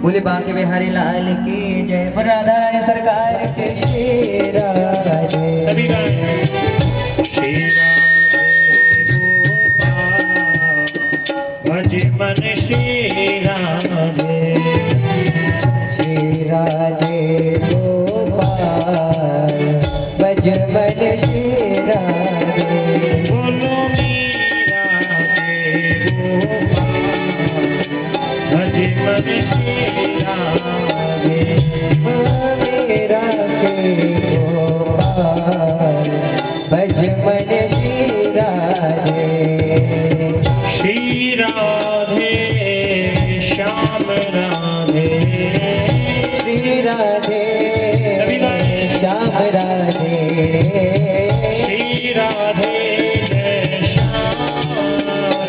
बोले बांके बिहारी लाल की जय, राधा रानी सरकार के श्री राधे। सभी गाएं श्री राधे मन श्री राधे, श्री राधे गोपाल भज मन श्री राधे। बोलो मीरा के गोपाल भज मन श्री राधे, मेरा के गोपाल भज मन श्री राधे। श्री राधे श्याम राधे, श्री राधे श्याम राधे, श्री राधे जय श्याम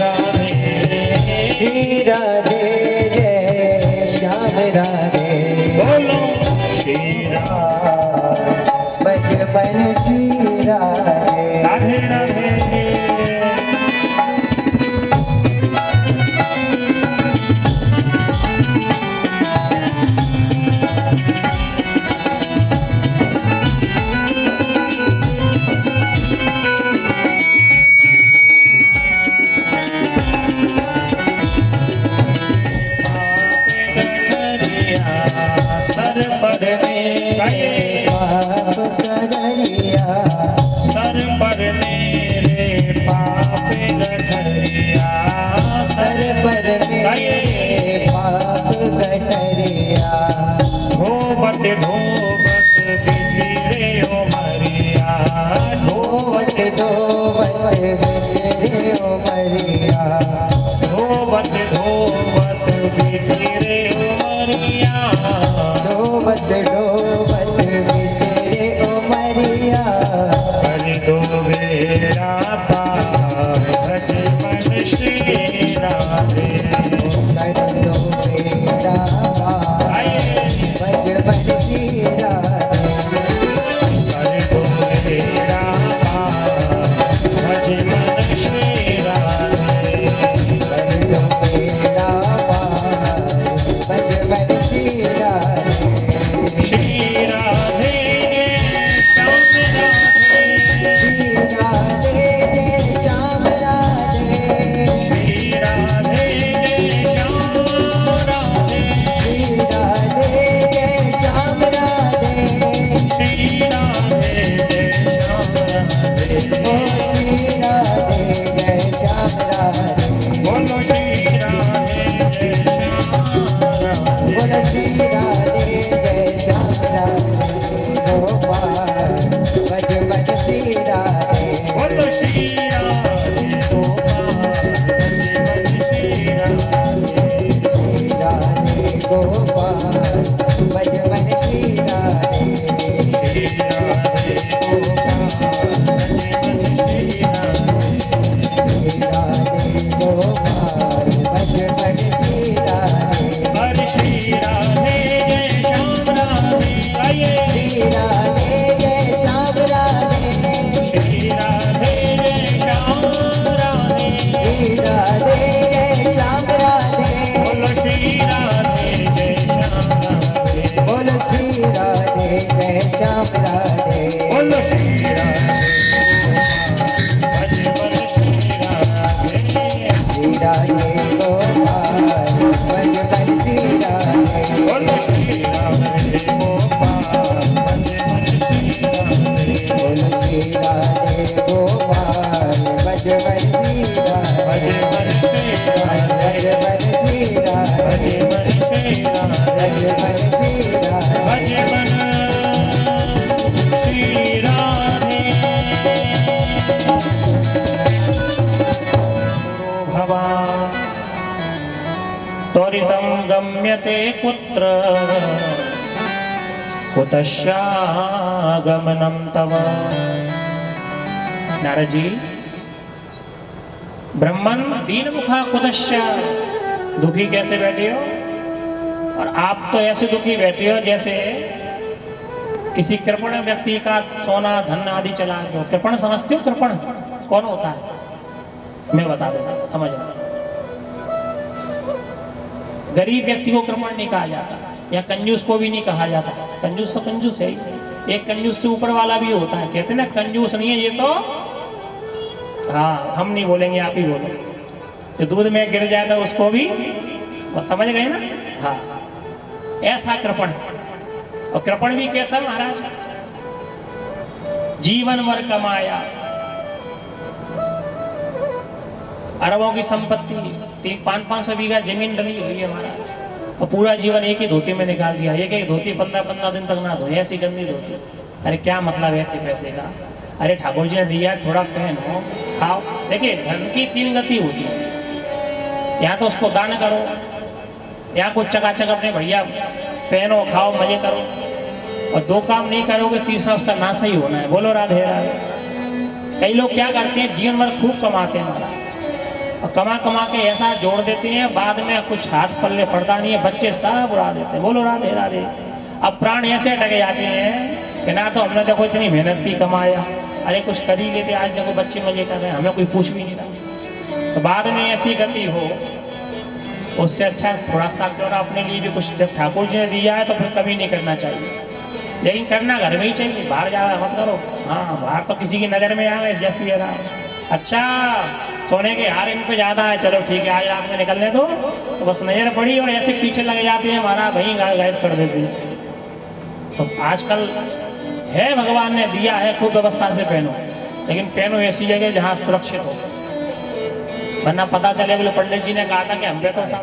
राधे, श्री राधे जय श्याम राधे। बोलो श्री राधे बचपन श्री राधे, राधे राधे। पर मेरे पाप गठरिया धोबत धोबत बीती रे उमरिया धोवत धोवत मेरे उमरिया धोबत धोबत बीती रे उमरिया धोवत धोवत मेरे उमरिया हरि दो बेरा पार भज मन श्री राधे कर दो बेड़ा पार भज मन श्री राधे हरि दो बेरा पार भज मन श्री राधे कर दो बेड़ा पार भज मन श्री राधे श्री राधे श्याम राधे श्री राधे जय श्याम राधे श्री राधे श्याम राधे श्री राधे जय श्याम राधे श्री राधे श्याम राधे ओ श्री राधे जय श्याम राधे बोलो श्री राधे श्याम राधे बोल श्री राधे जय श्याम राधे गोपाल भज भज श्री राधे बोलो श्री राधे गोपाल श्री राधे श्री राधे गोपाल भज भज श्री राधे श्री राधे गोपाल श्री राधे श्री राधे गोपाल भज भज श्री राधे हरि श्री राधे जय श्याम राधे आइए श्री राधे जय श्याम राधे श्री राधे जय श्याम राधे श्री राधे जय श्याम राधे बोलो श्री राधे जय श्याम राधे बोल श्री राधे जय श्याम राधे बोलो श्री राधे भज मन श्री राधे श्री राधे गोपाल भज भज श्री राधे बोलो श्री राधे गोपाल भज मन श्री राधे बोल श्री राधे गोपाल भज भज श्री भज राधे मन श्री राधे भज भज श्री राधे भज मन श्री राधे भज भज श्री राधे भज मन श्री राधे भवान् त्वरितं गम्यते कुत्र कुतश्चागमनं तव नारद जी ब्रह्मन दीन मुखा कुतश्चा दुखी कैसे बैठे हो और आप तो ऐसे दुखी बैठे हो जैसे किसी कृपण व्यक्ति का सोना धन आदि चला दो। कृपण समझते हो? कृपण कौन होता है मैं बता देता हूं, समझना। गरीब व्यक्ति को कृपण नहीं कहा जाता या कंजूस को भी नहीं कहा जाता। कंजूस तो कंजूस है ही। एक कंजूस से ऊपर वाला भी होता है। कहते ना कंजूस नहीं है ये तो, हाँ हम नहीं बोलेंगे आप ही बोलो। जो दूध में गिर जाए तो उसको भी, और समझ गए ना। हाँ ऐसा कृपण। और कृपण भी कैसा महाराज? जीवन भर कमाया, अरबों की संपत्ति, 500 बीघा जमीन डली हुई है महाराज, और पूरा जीवन एक ही धोती में निकाल दिया। एक धोती 15 दिन तक ना धो, ऐसी गंदी धोती। अरे क्या मतलब ऐसे पैसे का? अरे ठाकुर जी ने दिया, थोड़ा पहनो खाओ। देखिए धन की 3 गति होती है, या तो उसको दान करो, या कुछ चकाचक अपने भैया पहनो खाओ मजे करो, और 2 काम नहीं करोगे तीसरा उसका नाश ही होना है। बोलो राधे राधे। कई लोग क्या करते हैं, जीवन भर खूब कमाते हैं महाराज, और कमा कमा के ऐसा जोड़ देते हैं, बाद में कुछ हाथ पल्ले पड़ता नहीं है, बच्चे सब उड़ा देते हैं। बोलो राधे राधे। अब प्राण ऐसे अटक जाते हैं कि ना तो हमने देखो इतनी मेहनत की कमाया, अरे कुछ कर ही लेते, आज देखो बच्चे मजे कर रहे हैं, हमें कोई पूछ भी नहीं रहा। तो बाद में ऐसी गति हो, उससे अच्छा थोड़ा सा क्यों ना अपने लिए भी कुछ, जब ठाकुर जी ने दिया है तो फिर कभी नहीं करना चाहिए, लेकिन करना घर में ही चाहिए। बाहर जा मत करो। हाँ बाहर तो किसी की नजर में आ गए जैसे भी रहा। अच्छा सोने के हार इन पे ज्यादा है, चलो ठीक है आज रात में निकलने दो, तो बस नजर पड़ी और ऐसे पीछे लगे जाते हैं, हमारा वहीं गायब कर देते हैं। तो आजकल है, भगवान ने दिया है, खूब व्यवस्था से पहनो, लेकिन पहनो ऐसी जगह जहाँ सुरक्षित हो। वरना पता चले बोले पंडित जी ने कहा था कि हम पे तो था।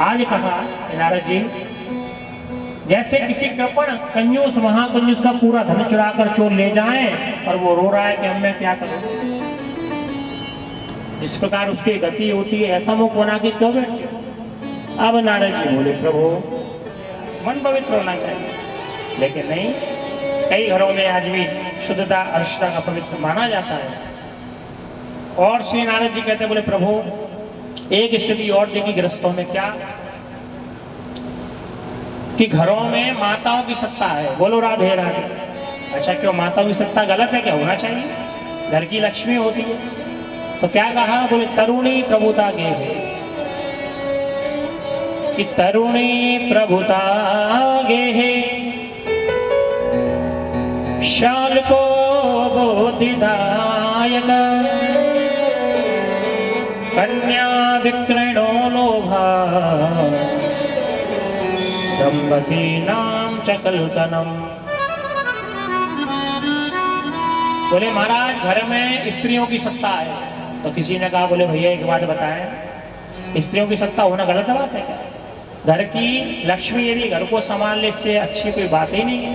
आज कहा नारद जी, जैसे किसी कृपण कंजूस महाकंजूस का पूरा धन चुरा कर चोर ले जाए और वो रो रहा है कि हम मैं क्या करूं, इस प्रकार उसकी गति होती है, ऐसा मुख बना के क्यों बैठे। अब नारद जी बोले प्रभु मन पवित्र होना चाहिए, लेकिन नहीं, कई घरों में आज भी शुद्धता अर्शता का पवित्र माना जाता है। और श्री नारद जी कहते बोले प्रभु एक स्थिति और देखी गृहस्थों में, क्या कि घरों में माताओं की सत्ता है। बोलो राधे राधे। अच्छा क्यों माताओं की सत्ता गलत है क्या? होना चाहिए, घर की लक्ष्मी होती है। तो क्या कहा? बोले तरुणी प्रभुता गे है, कि तरुणी प्रभुता गे है, शाल को बोधिदायक, कन्या विक्रयणो लोभा, दंपती नाम चकलतनम। बोले महाराज घर में स्त्रियों की सत्ता है। तो किसी ने कहा बोले भैया एक बात बताएं, स्त्रियों की सत्ता होना गलत बात है क्या? घर की लक्ष्मी यदि घर को संभाल ले इससे अच्छी कोई बात ही नहीं है।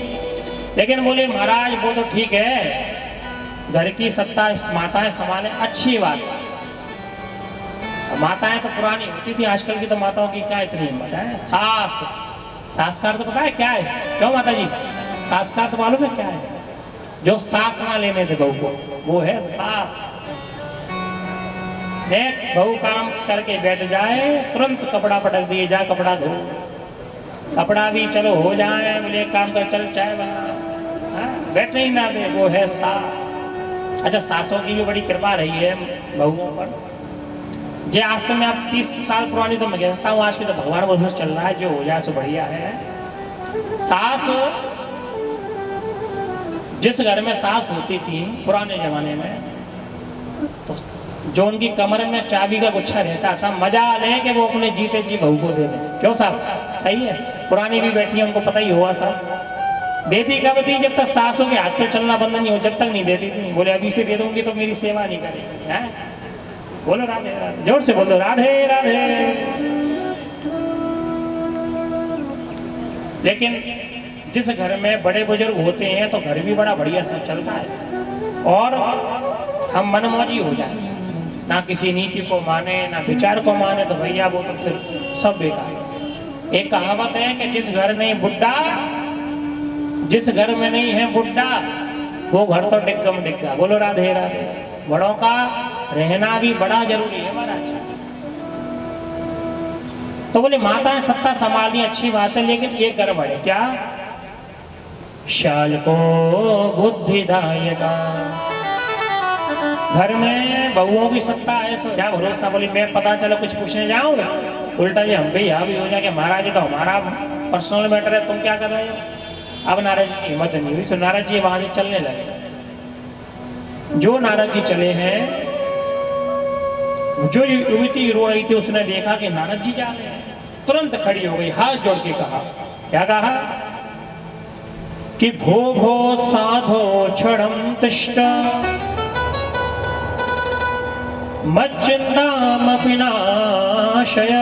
लेकिन बोले महाराज वो तो ठीक है, घर की सत्ता माताएं संभालें अच्छी बात है। माताएं तो पुरानी होती थी, आजकल की तो माताओं की क्या इतनी हिम्मत है। सास का तो पता है क्या है? क्यों माता जी? सास का तो मालूम है क्या है? जो सास ना लेने दे बहू को, वो है सास। देख बहू काम करके बैठ जाए, तुरंत कपड़ा पटक दिए जाए, कपड़ा धो, कपड़ा भी चलो हो जाए, बोले काम कर चल चाय बना, बैठने ही ना दे, वो है सास। अच्छा सासों की भी बड़ी कृपा रही है बहुओं पर। जे आज से मैं अब 30 साल पुरानी तो मैं कहता हूँ, आज के तो भगवान वर्ष चल रहा है, जो हो जाए सो बढ़िया है। सास, जिस घर में सास होती थी पुराने जमाने में, तो जो उनकी कमर में चाबी का गुच्छा रहता था, मजा ले कि वो अपने जीते जी बहू को दे दे। क्यों साहब? सही है, पुरानी भी बैठी है, उनको पता ही होगा साहब। देती कब थी? जब तक सासों के हाथ पे चलना बंद नहीं हो, जब तक नहीं देती थी। बोले अभी से दे दूंगी तो मेरी सेवा नहीं करेगी। है? बोलो राधे राधे, जोर से बोलो राधे राधे। लेकिन जिस घर में बड़े बुजुर्ग होते हैं तो घर भी बड़ा बढ़िया से चलता है, और हम मनमौजी हो जाए, ना किसी नीति को माने ना विचार को माने, तो भैया वो तो फिर सब बेकार। एक कहावत है कि जिस घर नहीं बुड्ढा, जिस घर में नहीं है बुड्ढा, वो घर तो डिग्गम डिग्गा। बोलो राधे राधे। बड़ों का रहना भी बड़ा जरूरी है महाराज। तो बोले माताएं सत्ता संभालनी अच्छी बात है, लेकिन ये गड़बड़ है। क्या? शाल को बुद्धिदायका, घर में बहुओं की सत्ता है, सो क्या भरोसा। बोली मैं पता चला कुछ पूछने जाऊंगा, उल्टा ये हम भी यहाँ भी हो जाए कि महाराज जी तो हमारा पर्सनल मैटर है, तुम क्या कर रहे हो। अब नारद जी की हिम्मत नहीं हुई, तो नारद जी वहां से चलने लगे। जो नारद जी चले हैं, जो युवती रो रही थी उसने देखा कि नारद जी जा रहे हैं, तुरंत खड़ी हो गई, हाथ जोड़ के कहा, क्या कहा कि भो भो साधो क्षणं तिष्ठ मच्चिन्तामपि नाशय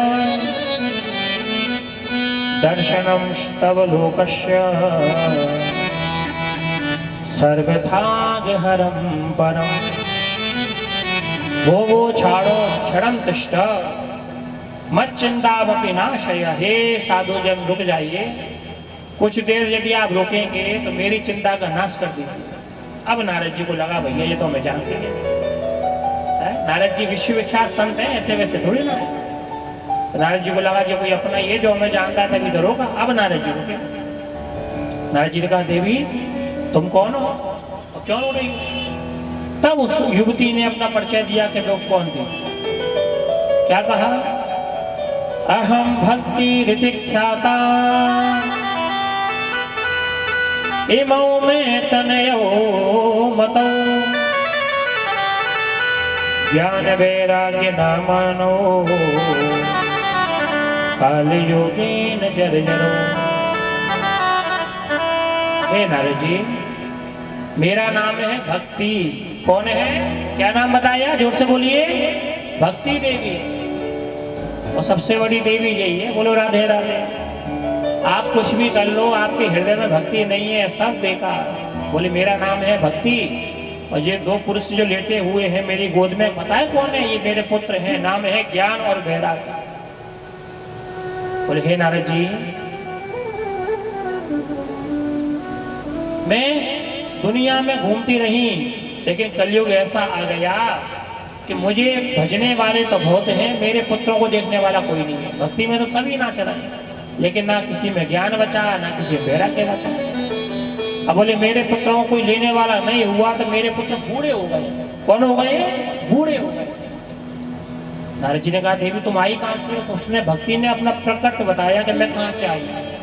दर्शनं तव लोकस्य सर्वथागहरं परम। वो छाड़ो क्षणं तिष्ठ मच्चिन्तामपि नाशय। हे साधु जन रुक जाइए, कुछ देर यदि आप रोकेंगे तो मेरी चिंता का नाश कर दीजिए। अब नारद जी को लगा भैया ये तो हमें जानते हैं, नारद जी विश्व विख्यात संत हैं, ऐसे वैसे थोड़ी ना। नारद जी को लगा जो कोई अपना ये जो हमें जानता है तभी तो रोका। अब नारद जी रुके। नारद जी ने कहा देवी तुम कौन हो और क्यों रो रही हो? तब उस युवती ने अपना परिचय दिया कि वो कौन थी। क्या कहा? अहम भक्ति रीति ख्याता इमौ में तनयो मतौ ज्ञान वैराग्य नामानो काल योगीन जर्जरो। हे नारद जी, मेरा नाम है भक्ति। कौन है? क्या नाम बताया? जोर से बोलिए। भक्ति देवी। और सबसे बड़ी देवी यही है। बोलो राधे राधे। आप कुछ भी कर लो, आपके हृदय में भक्ति नहीं है, सब बेकार। बोले मेरा नाम है भक्ति। और ये दो पुरुष जो लेटे हुए हैं मेरी गोद में, पता है कौन है? ये मेरे पुत्र हैं। नाम है ज्ञान और वैराग्य। बोले हे नारद जी, मैं दुनिया में घूमती रही, लेकिन कलयुग ऐसा आ गया कि मुझे भजने वाले तो बहुत हैं, मेरे पुत्रों को देखने वाला कोई नहीं है। भक्ति में तो सभी नाच रहे हैं, लेकिन ना किसी में ज्ञान बचा, ना किसी में वैराग्य बचा। अब बोले मेरे पुत्रों को कोई लेने वाला नहीं हुआ तो मेरे पुत्र बूढ़े हो गए। कौन हो गए? बूढ़े हो गए। नारद जी ने कहा देवी तुम आई कहां से? तो उसने भक्ति ने अपना प्रकट बताया कि मैं कहां से आई।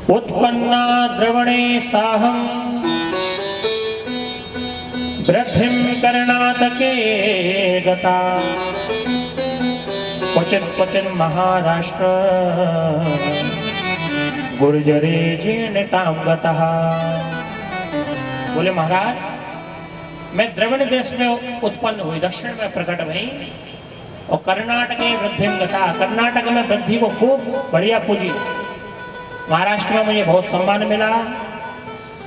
उत्पन्ना द्रवणे साहम वृद्धिम कर्णाटके गता क्वचिन क्वचिन महाराष्ट्र गुर्जरे जीर्णतां गतः। बोले महाराज मैं द्रविड़ देश में उत्पन्न हुई, दक्षिण में प्रकट हुई, और कर्नाटक में वृद्धिम गता, कर्नाटक में वृद्धि को खूब बढ़िया पूजी। महाराष्ट्र में मुझे बहुत सम्मान मिला,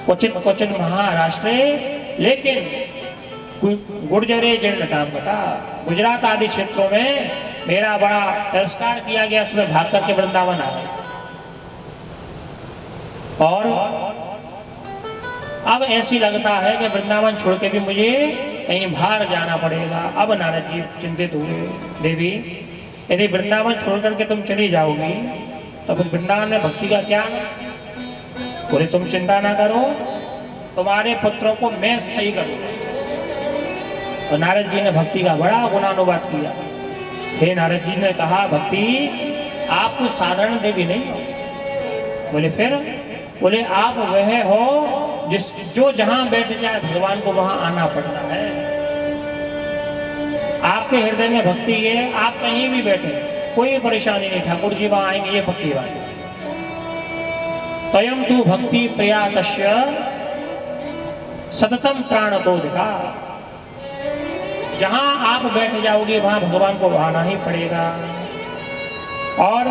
क्वचित क्वचित महाराष्ट्र, लेकिन गुर्जरे जीर्णतां गता, गुजरात आदि क्षेत्रों में मेरा बड़ा तिरस्कार किया गया, उसमें भाग करके वृंदावन आ गए। और अब ऐसी लगता है कि वृंदावन छोड़ के भी मुझे कहीं बाहर जाना पड़ेगा। अब नारद जी चिंतित हुए, देवी यदि वृंदावन छोड़ करके तुम चली जाओगी तो फिर वृंदावन में भक्ति का क्या? बोले तुम चिंता ना करो, तुम्हारे पुत्रों को मैं सही करूंगा। तो नारद जी ने भक्ति का बड़ा गुणानुवाद किया। हे नारद जी ने कहा भक्ति आप कोई साधारण देवी नहीं हो। बोले फिर? बोले आप वह हो जो जहां बैठ जाए भगवान को वहां आना पड़ता है। आपके हृदय में भक्ति है, आप कहीं भी बैठे कोई परेशानी नहीं, ठाकुर जी वहां आएंगे, ये भक्ति बात है। तयम तू भक्ति प्रिया तस्य सततम प्राण तो दिखा, जहां आप बैठ जाओगे वहां भगवान को आना ही पड़ेगा। और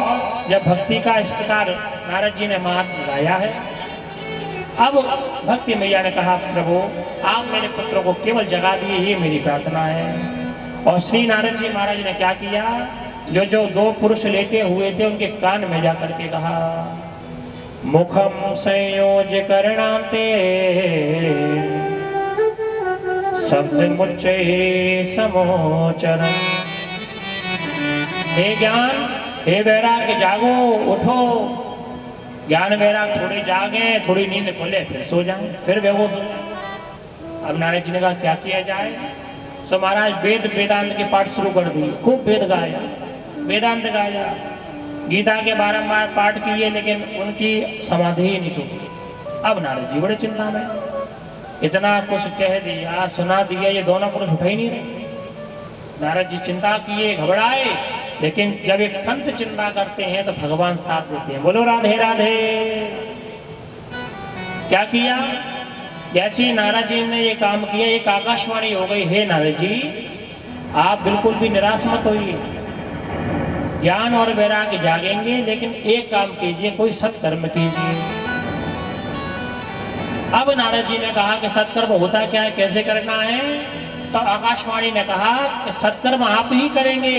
जब भक्ति का इस प्रकार नारद जी ने महात्म गाया है, अब भक्ति मैया ने कहा प्रभु आप मेरे पुत्रों को केवल जगा दिए, ये मेरी प्रार्थना है। और श्री नारद जी महाराज ने क्या किया, जो जो दो पुरुष लेटे हुए थे उनके कान में जाकर के कहा मुखम संयोज्य करणाते शब्द मुच्चे समोचर। हे ज्ञान हे वैराग्य जागो, उठो। ज्ञान वैराग थोड़ी जागे, थोड़ी नींद खोले, फिर सो जाए, फिर बेहोश हो जाए। अब नारद जी ने कहा क्या किया जाए? सो महाराज वेद वेदांत के पाठ शुरू कर दिए, खूब वेद गाया, वेदांत गाया, गीता के बारंबार पाठ किए, लेकिन उनकी समाधि ही नहीं टूटी। अब नारद जी बड़े चिंता में, इतना कुछ कह दिया सुना दिया, ये दोनों पुरुष उठे ही नहीं रहे। नारद जी चिंता किए, घबराए, लेकिन जब एक संत चिंता करते हैं तो भगवान साथ देते हैं। बोलो राधे राधे। क्या किया? जैसे नारद जी ने ये काम किया, एक आकाशवाणी हो गई, हे नारद जी आप बिल्कुल भी निराश मत होइए, ज्ञान और वैराग्य जागेंगे, लेकिन एक काम कीजिए, कोई सत्कर्म कीजिए। अब नारद जी ने कहा कि सत्कर्म होता क्या है, कैसे करना है? तो आकाशवाणी ने कहा कि सत्कर्म आप ही करेंगे,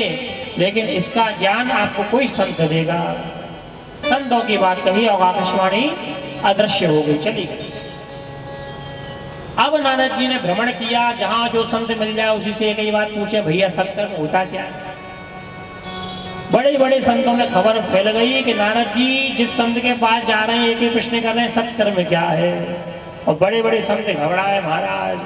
लेकिन इसका ज्ञान आपको कोई संत देगा। संतों की बात कही और आकाशवाणी अदृश्य हो गई, चली गई। अब नारद जी ने भ्रमण किया, जहां जो संत मिल जाए उसी से एक ही बात पूछे, भैया सत्कर्म होता क्या है? बड़े बड़े संतों में खबर फैल गई कि नारद जी जिस संत के पास जा रहे हैं एक ही प्रश्न कर रहे हैं, सत्कर्म क्या है? और बड़े बड़े संत घबराए, महाराज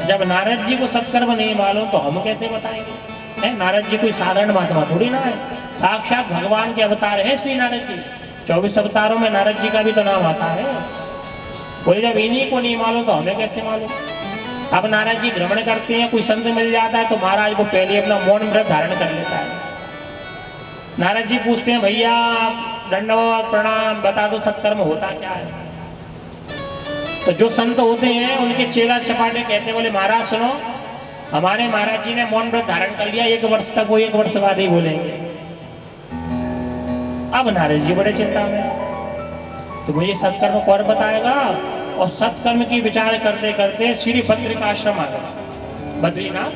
जब नारद जी को सत्कर्म नहीं मालूम तो हम कैसे बताएंगे? नारद जी कोई साधारण महात्मा थोड़ी ना है, साक्षात भगवान के अवतार है श्री नारद जी। 24 अवतारों में नारद जी का भी तो नाम आता है। बोले जब इन्हीं को नहीं मालूम तो हमें कैसे मालूम? अब नारद जी भ्रमण करते हैं, कोई संत मिल जाता है तो महाराज को पहले अपना मौन व्रत धारण कर लेता है। नारद जी पूछते हैं भैया दंडवत प्रणाम, बता दो सत्कर्म होता क्या है? तो जो संत होते हैं उनके चेला चपाटे कहते बोले महाराज सुनो, हमारे महाराज जी ने मौन व्रत धारण कर लिया 1 वर्ष तक, वो 1 वर्ष बाद ही बोलेंगे। अब नारद जी बड़े चिंता में, तो मुझे सत्कर्म कौन बताएगा। और सत्कर्म की विचार करते करते श्री बद्रिका आश्रम आ गए, बद्रीनाथ,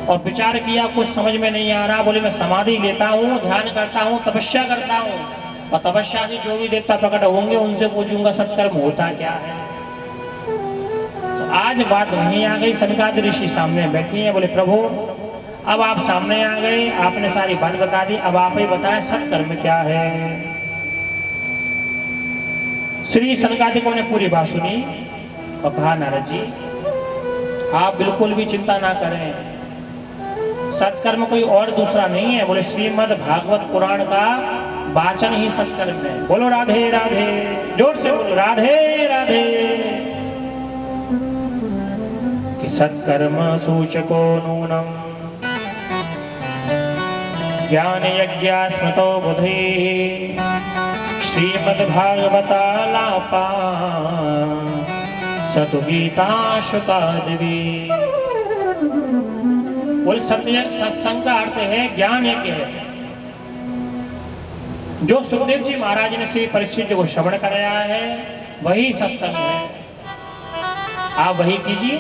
और विचार किया, कुछ समझ में नहीं आ रहा। बोले मैं समाधि लेता हूँ, ध्यान करता हूँ, तपस्या करता हूँ, और तपस्या से जो भी देवता प्रकट होंगे उनसे पूछूंगा सत्कर्म होता क्या है। तो आज बात वहीं आ गई, सनकादिक ऋषि सामने बैठी हैं। बोले प्रभु अब आप सामने आ गए, आपने सारी बात बता दी, अब आप ही बताएं सत्कर्म क्या है। श्री सनकादिकों ने पूरी बात सुनी और कहा नारद जी आप बिल्कुल भी चिंता ना करें, सत्कर्म कोई और दूसरा नहीं है। बोले श्रीमद् भागवत पुराण का वाचन ही सत्कर्म है। बोलो राधे राधे, जोर से बोलो राधे राधे। कि सत्कर्म सूचको नूनम ज्ञान यज्ञ स्मृतो बुद्धि श्रीमद्भागवतालापा सतु गीता शुकादवी। बोल सत्संग का अर्थ है ज्ञान यज्ञ है। जो सुखदेव जी महाराज ने श्री परीक्षित जी को श्रवण कराया है वही सत्संग है, आप वही कीजिए।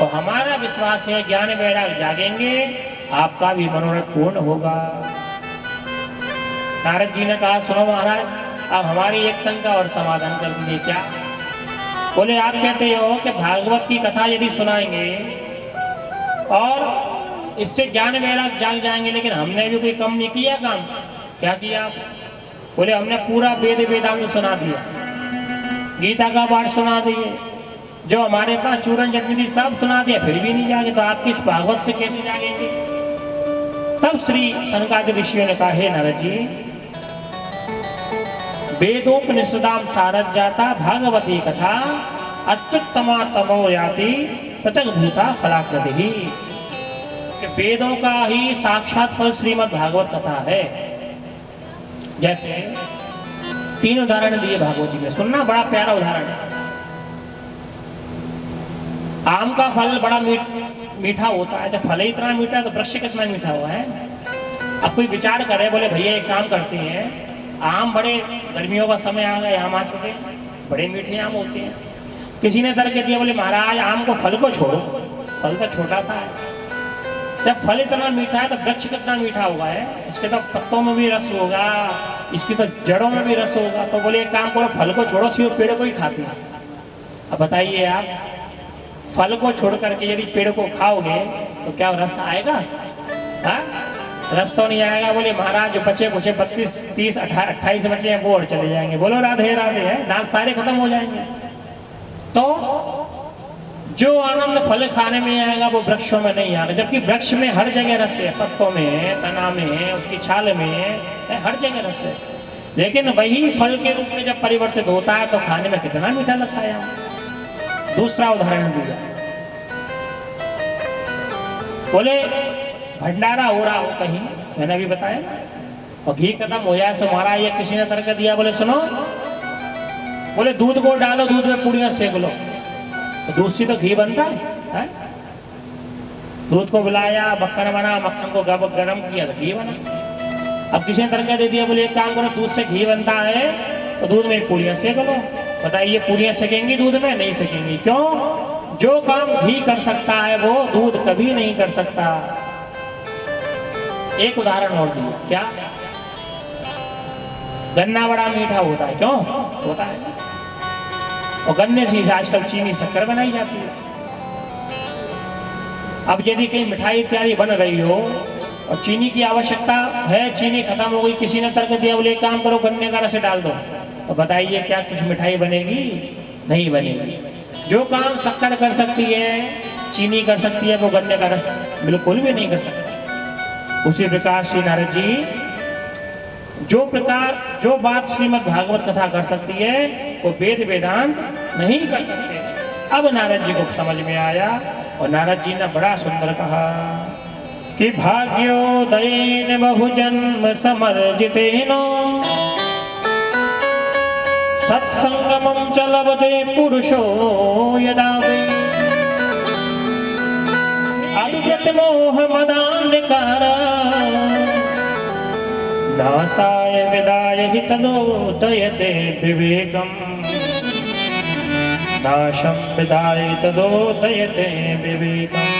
और हमारा विश्वास है ज्ञान वैराग्य जागेंगे, आपका भी मनोरथ पूर्ण होगा। नारद जी ने कहा सुनो महाराज आप हमारी एक शंका और समाधान कर दीजिए। क्या? बोले आप कहते हो कि भागवत की कथा यदि सुनाएंगे और इससे ज्ञान वैराग्य जाग जाएंगे, लेकिन हमने भी कोई कम नहीं किया काम। क्या किया? बोले हमने पूरा वेद वेदांत सुना दिया, गीता का पाठ सुना दिए, जो हमारे पास चूरन चटनी सब सुना दिया, फिर भी नहीं जागे, तो आप किस भागवत से कैसे जागेंगे? तब श्री सनकादिक ऋषियों ने कहा हे नारद जी वेदोपनिषदाम सारज जाता भागवती कथा अत्युत्तमा तमो याति पृथक भूता फलाकृति। कि वेदों का ही साक्षात फल श्रीमद् भागवत कथा है। जैसे 3 उदाहरण दिए भागवत जी में, सुनना बड़ा प्यारा उदाहरण है। आम का फल बड़ा मीठा होता है, जब फल ही इतना मीठा है तो वृक्ष कितना मीठा हुआ है। अब कोई विचार करे, बोले भैया एक काम करते हैं, आम बड़े गर्मियों का समय आ गया, आम आ चुके, बड़े मीठे आम होते हैं। किसी ने तर्क दिया, बोले महाराज आम को फल को छोड़ो, फल तो छोटा सा है, जब फल इतना मीठा है तो वृक्ष कितना मीठा होगा है, इसके तो पत्तों में भी रस होगा, इसकी तो जड़ों में भी रस होगा। तो बोले एक काम करो फल को छोड़ो, सिर्फ पेड़ को ही खाते हैं। अब बताइए आप फल को छोड़ करके यदि पेड़ को खाओगे तो क्या रस आएगा? हाँ रस तो नहीं आएगा। बोले महाराज जो बचे कुछ 32, 30, 28 बचे हैं वो और चले जाएंगे। बोलो राधे राधे है, दांत सारे खत्म हो जाएंगे। तो जो आनंद फल खाने में आएगा वो वृक्षों में नहीं आएगा, जबकि वृक्ष में हर जगह रस है, पत्तों में है, तना में है, उसकी छाल में है, हर जगह रस है। लेकिन वही फल के रूप में जब परिवर्तित होता है तो खाने में कितना मीठा लगता है। दूसरा उदाहरण दिया, बोले भंडारा हो रहा हो कहीं, मैंने अभी बताया, और घी खत्म हो जाए तो हमारा ये किसी ने तर्क दिया, बोले सुनो, बोले दूध को डालो, दूध में पूड़ियां सेक लो, तो दूध से तो घी बनता है? दूध को बुलाया, मक्खन बना, मक्खन को गरम किया तो घी बना। अब किसी ने तर्क दे दिया, बोले एक काम करो दूध से घी बनता है तो दूध में पूड़ियां सेक लो। बताइए पूड़ियां सेकेंगी दूध में? नहीं सेकेंगी। क्यों? जो काम घी कर सकता है वो दूध कभी नहीं कर सकता। एक उदाहरण और दिया, क्या? गन्ना बड़ा मीठा होता है, क्यों होता है? और गन्ने से आजकल चीनी शक्कर बनाई जाती है। अब यदि कहीं मिठाई इत्यादि बन रही हो और चीनी की आवश्यकता है, चीनी खत्म हो गई, किसी ने तर्क दिया, बोले एक काम करो गन्ने का रस डाल दो, तो बताइए क्या कुछ मिठाई बनेगी? नहीं बनेगी। जो काम शक्कर कर सकती है, चीनी कर सकती है, वो गन्ने का रस बिल्कुल भी नहीं कर सकती। उसी प्रकार श्री नारद जी जो बात श्रीमद् भागवत कथा कर सकती है वो वेद वेदांत नहीं कर सकते। अब नारद जी को समझ में आया और नारद जी ने बड़ा सुंदर कहा कि भाग्योदयेन बहुजन्म समर्जितेन सत्संगमं च लभते पुरुषो यदा वै अविव्रतमोहमदान्धकार नासाय विदाय हि तदोदयते विवेकम् नाशं विदाय तदोदयते विवेकम्।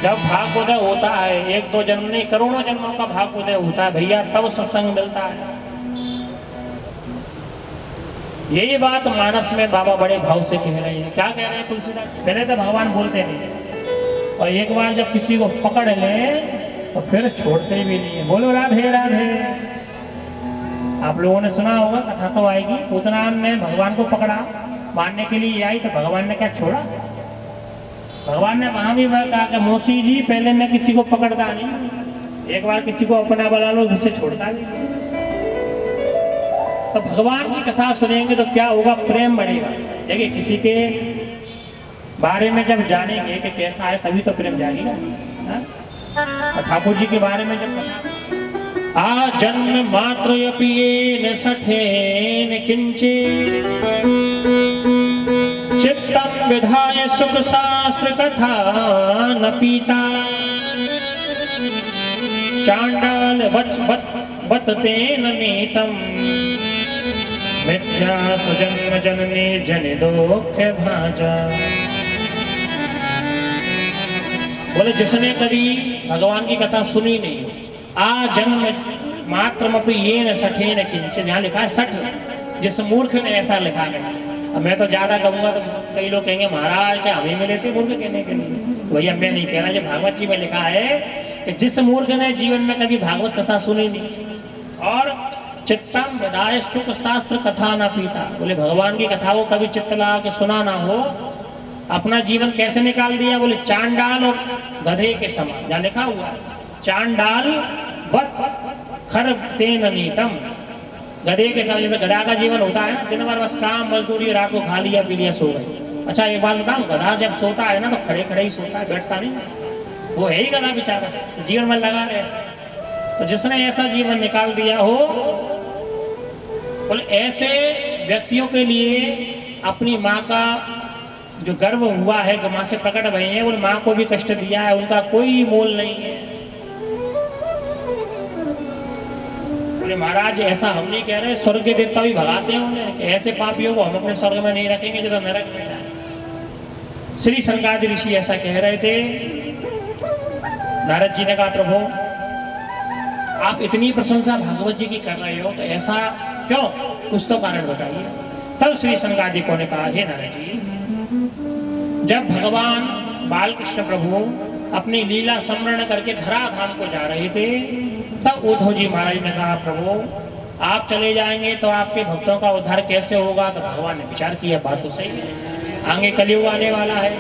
जब भाग्योदय होता है, एक दो जन्म नहीं करोड़ों जन्मों का भाग्योदय होता है भैया, तब सत्संग मिलता है। यही बात मानस में बाबा बड़े भाव से कह रहे हैं। क्या कह रहे हैं तुलसीदास? पहले तो भगवान बोलते थे, और एक बार जब किसी को पकड़ ले तो फिर छोड़ते भी नहीं है। बोलो राधे राधे। आप लोगों ने सुना होगा, कथा तो आएगी, पूतना ने भगवान को पकड़ा, मारने के लिए आई, तो भगवान ने क्या छोड़ा? भगवान ने वहां भी कहा कि मौसी जी पहले मैं किसी को पकड़ता नहीं, एक बार किसी को अपना बना लो उसे छोड़ता नहीं। तो भगवान की कथा सुनेंगे तो क्या होगा? प्रेम बढ़ेगा। देखिए, किसी के बारे में जब जानेंगे कि कैसा है तभी तो प्रेम जाएगा। ठाकुर जी के बारे में जब आ जन्म मात्र न सठेन किंचे चित्तम विधाय सुख शास्त्र कथा न पीता चांडाल बतते न नीतम मिथ्या सुजन्म जननी जन दुख भाजा। बोले जिसने कभी भगवान की कथा सुनी नहीं, आ जन्म मात्र ये न सठे न किंचन, यहाँ लिखा है सठ, जिस मूर्ख ने ऐसा लिखा है। अब मैं तो ज्यादा कहूंगा तो कई लोग कहेंगे महाराज क्या हमें मिले थे मूर्ख कहने के लिए? तो भैया मैं नहीं कह रहा, जो भागवत जी में लिखा है कि जिस मूर्ख ने जीवन में कभी भागवत कथा सुनी नहीं और चित्तम विदाय सुख शास्त्र कथा ना पीता, बोले भगवान की कथा को कभी चित्त लगा के सुना ना हो, अपना जीवन कैसे निकाल दिया? बोले चांडाल और गधे के समान। जहाँ लिखा हुआ है चांडाल खर तेन नीतम, गधे के समान। जैसे गधा का जीवन होता है, दिन भर बस काम मजदूरी, रात को खा लिया पी लिया सो गए। अच्छा एक बात बताऊं, गधा जब सोता है ना तो खड़े खड़े ही सोता है, बैठता नहीं। वो है ही गधा बेचारा, जीवन में लगा रहे। तो जिसने ऐसा जीवन निकाल दिया हो, बोले ऐसे व्यक्तियों के लिए अपनी माँ का जो गर्व हुआ है, जो माँ से प्रकट भई है, उन माँ को भी कष्ट दिया है, उनका कोई मोल नहीं है। बोले महाराज ऐसा हम नहीं कह रहे, स्वर्ग के देवता भी भगाते हैं उन्हें कि ऐसे पापियों को हम अपने स्वर्ग में नहीं रखेंगे जो तो नरक में जाए। श्री सनकादि ऋषि ऐसा कह रहे थे। नारद जी ने कहा प्रभु आप इतनी प्रशंसा भागवत जी की कर रहे हो, तो ऐसा क्यों? कुछ तो कारण बताइए। तब श्री सनकादिकों ने कहा, हे नारद जी, जब भगवान बालकृष्ण प्रभु अपनी लीला स्मरण करके धराधाम को जा रहे थे, तब उद्धव जी महाराज ने कहा प्रभु आप चले जाएंगे तो आपके भक्तों का उद्धार कैसे होगा? तो भगवान ने विचार किया, बात तो सही है, आगे कलयुग आने वाला है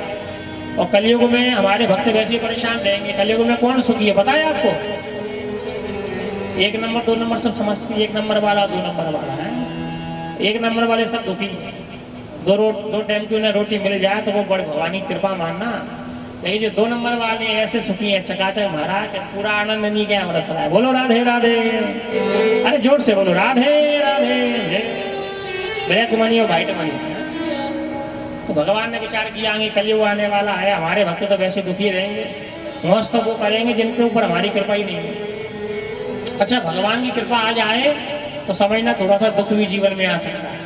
और कलयुग में हमारे भक्त वैसे परेशान रहेंगे। कलयुग में कौन सुखी है बताया आपको? एक नंबर दो नंबर सब समझती, एक नंबर वाला दो नंबर वाला है। एक नंबर वाले सब दुखी, दो टाइम की उन्हें रोटी मिल जाए तो वो बड़े भगवान की कृपा मानना। लेकिन जो दो नंबर वाले ऐसे सुखी हैं, चकाचक महाराज पूरा आनंद नहीं गया हमारा सरा है। बोलो राधे राधे, अरे जोर से बोलो राधे राधे, ब्लैक मनी और व्हाइट मनी। तो भगवान ने विचार किया आगे कलयुग आने वाला है, हमारे भक्त तो वैसे दुखी रहेंगे, मौज तो वो करेंगे जिनके ऊपर हमारी कृपा ही नहीं है। अच्छा भगवान की कृपा आ जाए तो समझना थोड़ा सा दुख भी जीवन में आ सकता है,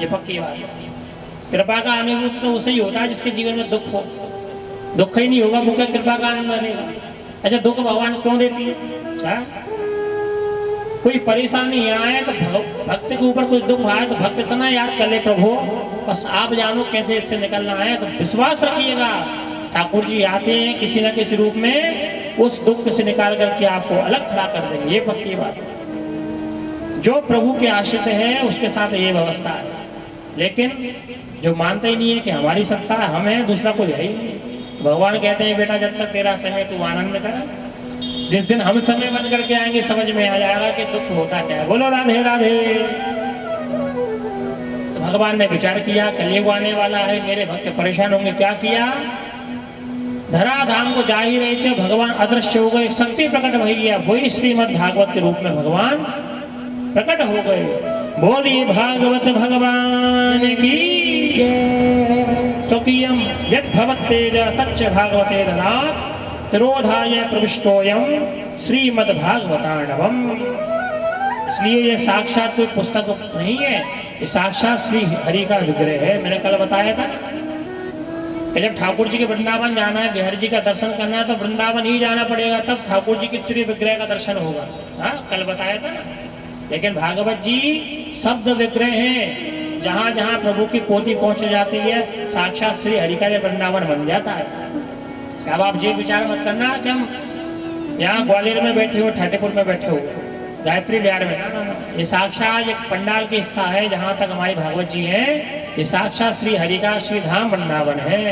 ये पक्की बात है। कृपा का अनुभूति तो उसे ही होता है जिसके जीवन में दुख हो, दुख ही नहीं होगा वो क्या कृपा का आनंद लेगा? अच्छा दुख भगवान क्यों देती है? कोई परेशानी आए तो भक्त के ऊपर कोई दुख आए तो भक्त इतना याद कर ले प्रभु बस आप जानो कैसे इससे निकलना है। तो विश्वास रखिएगा ठाकुर जी आते हैं किसी न किसी रूप में, उस दुख से निकाल करके आपको अलग खड़ा कर देंगे, ये पक्की बात है। जो प्रभु के आश्रित है उसके साथ ये व्यवस्था है, लेकिन जो मानते ही नहीं है कि हमारी सत्ता हम है, दूसरा कोई है ही नहीं। भगवान कहते हैं बेटा जब तक तेरा समय तू आनंद कर, जिस दिन हम समय बन करके आएंगे समझ में आ जाएगा कि दुख होता क्या है। बोलो राधे राधे। तो भगवान ने विचार किया कलयुग आने वाला है, मेरे भक्त परेशान होंगे, क्या किया? धराधाम को जा ही रहे थे, भगवान अदृश्य हो गए, शक्ति प्रकट हो गया, वही श्रीमद् भागवत के रूप में भगवान प्रकट हो गए। बोली भागवत भगवान की जय। स्वकीयम यद्भवत्तेज तच्च भागवते दनात् तिरोधाय प्रविष्टोयम श्रीमद्भागवतार्णवम्। इसलिए ये साक्षात कोई पुस्तक नहीं है, ये साक्षात श्री हरि का विग्रह है। मैंने कल बताया था कि जब ठाकुर जी के वृंदावन जाना है, बिहारी जी का दर्शन करना है, तो वृंदावन ही जाना पड़ेगा, तब ठाकुर जी की श्री विग्रह का दर्शन होगा। हाँ, कल बताया था। लेकिन भागवत जी शब्द विग्रह हैं, जहां जहां प्रभु की पोथी पहुंच जाती है, साक्षात श्री हरि का वृंदावन बन जाता है। अब आप ये विचार मत करना कि हम यहाँ ग्वालियर में बैठे हो, ठाटेपुर में बैठे हो, गायत्री बिहार में। ये साक्षात एक पंडाल की हिस्सा है, जहां तक हमारी भागवत जी है, ये साक्षात श्री हरि का श्री धाम वृंदावन है।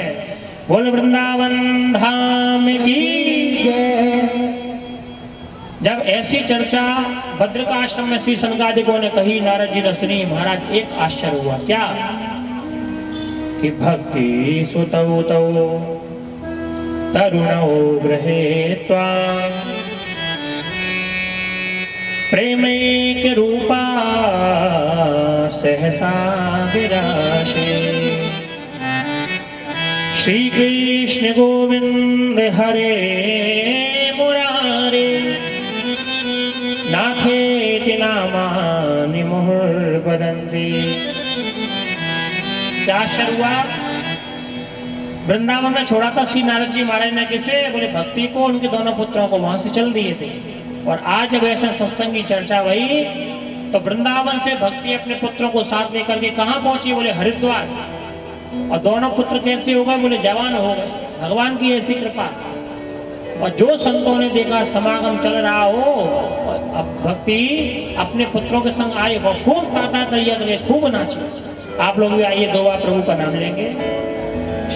बोल वृंदावन धाम की जय। जब ऐसी चर्चा भद्रकाश्रम में श्री सनकादिकों ने कही, नारद जी ने सुनी, महाराज एक आश्चर्य हुआ। क्या कि भक्ति सुतौ तौ तरुणौ गृहीत्वा प्रेमैक रूपा सहसा विराशे श्री कृष्ण गोविंद हरे मुरारे नाथेति नामानि मुहुर्वदन्ति। क्या शुरुआत वृंदावन में छोड़ा था श्री नारद जी महाराज ने, किसे? बोले भक्ति को, उनके दोनों पुत्रों को वहां से चल दिए थे। और आज जब ऐसा सत्संग की चर्चा हुई, तो वृंदावन से भक्ति अपने पुत्रों को साथ लेकर के कहाँ पहुंची? बोले हरिद्वार। और दोनों पुत्र कैसे हो गए? बोले जवान हो गए। भगवान की ऐसी कृपा। और जो संतों ने देखा समागम चल रहा हो, अब भक्ति अपने पुत्रों के संग आए, वो खूब ताता तैयार करके खूब नाचे। आप लोग भी आइए, दो बार प्रभु का नाम लेंगे।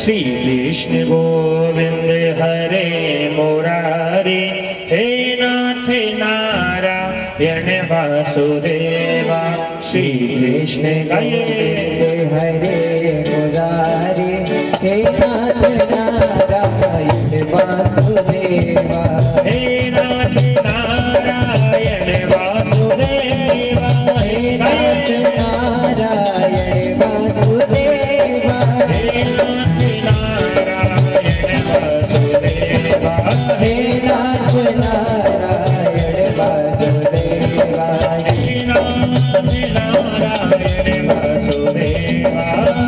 श्री कृष्ण गोविंद हरे मुरारी, हे नाथ नारायण वासुदेवा। श्री कृष्ण गोविंद हरे मुरारी, हे नाथ नारायण वासुदेवा। हे नाथ नारायण वासुदेवा। हे नाथ नारायण वासुदेवा। हे नाथ नारायण वासुदेवा। हे नाथ नारायण वासुदेवा। हे नाथ नारायण वासुदेवा।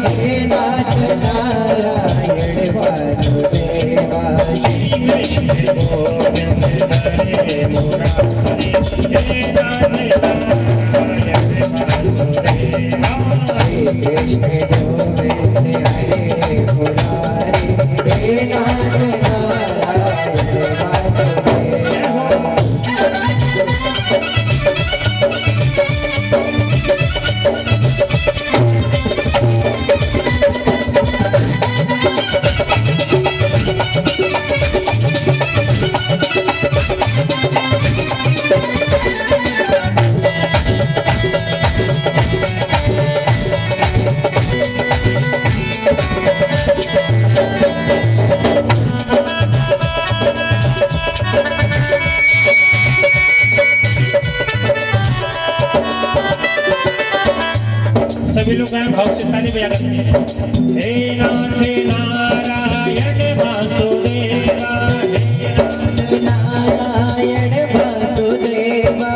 हे नाथ नारायण वासुदेवा। श्री कृष्ण गोविंद हरे मुरारी, हे नाथ नारायण वासुदेवा। श्री कृष्ण गोविंद हरे मुरारी, हे नाथ नारायण वासुदेवा। सभी लोग भाव से ताली बजा करते हैं। हे नाथ नारायण वासुदेवा। हे नाथ नारायण वासुदेवा।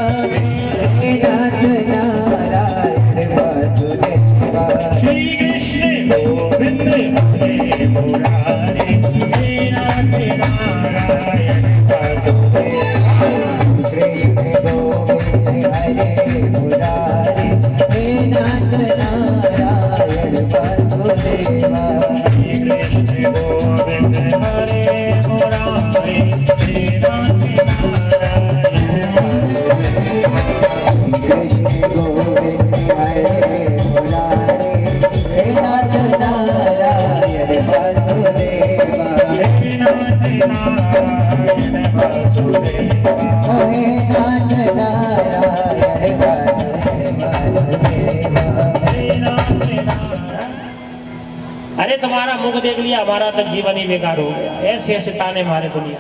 हे नाथ नारायण वासुदेवा। श्री कृष्ण गोविंद हरे मुरारी, हे नाथ नारायण वासुदेवा। कृष्ण गोविंद हरे मुरारी, हे नाथ नारायण वासुदेवा। कृष्ण गोविंद हरे मुरारी, हे नाथ नारायण वासुदेवा। कृष्ण गोविंद हरे मुरारी, हे नाथ नारायण वासुदेवा। हे नाथ नारायण वासुदेवा। हे नाथ नारायण वासुदेवा। अरे तुम्हारा मुख देख लिया, हमारा तो जीवन ही बेकार हो गया। ऐसे ऐसे ताने मारे दुनिया।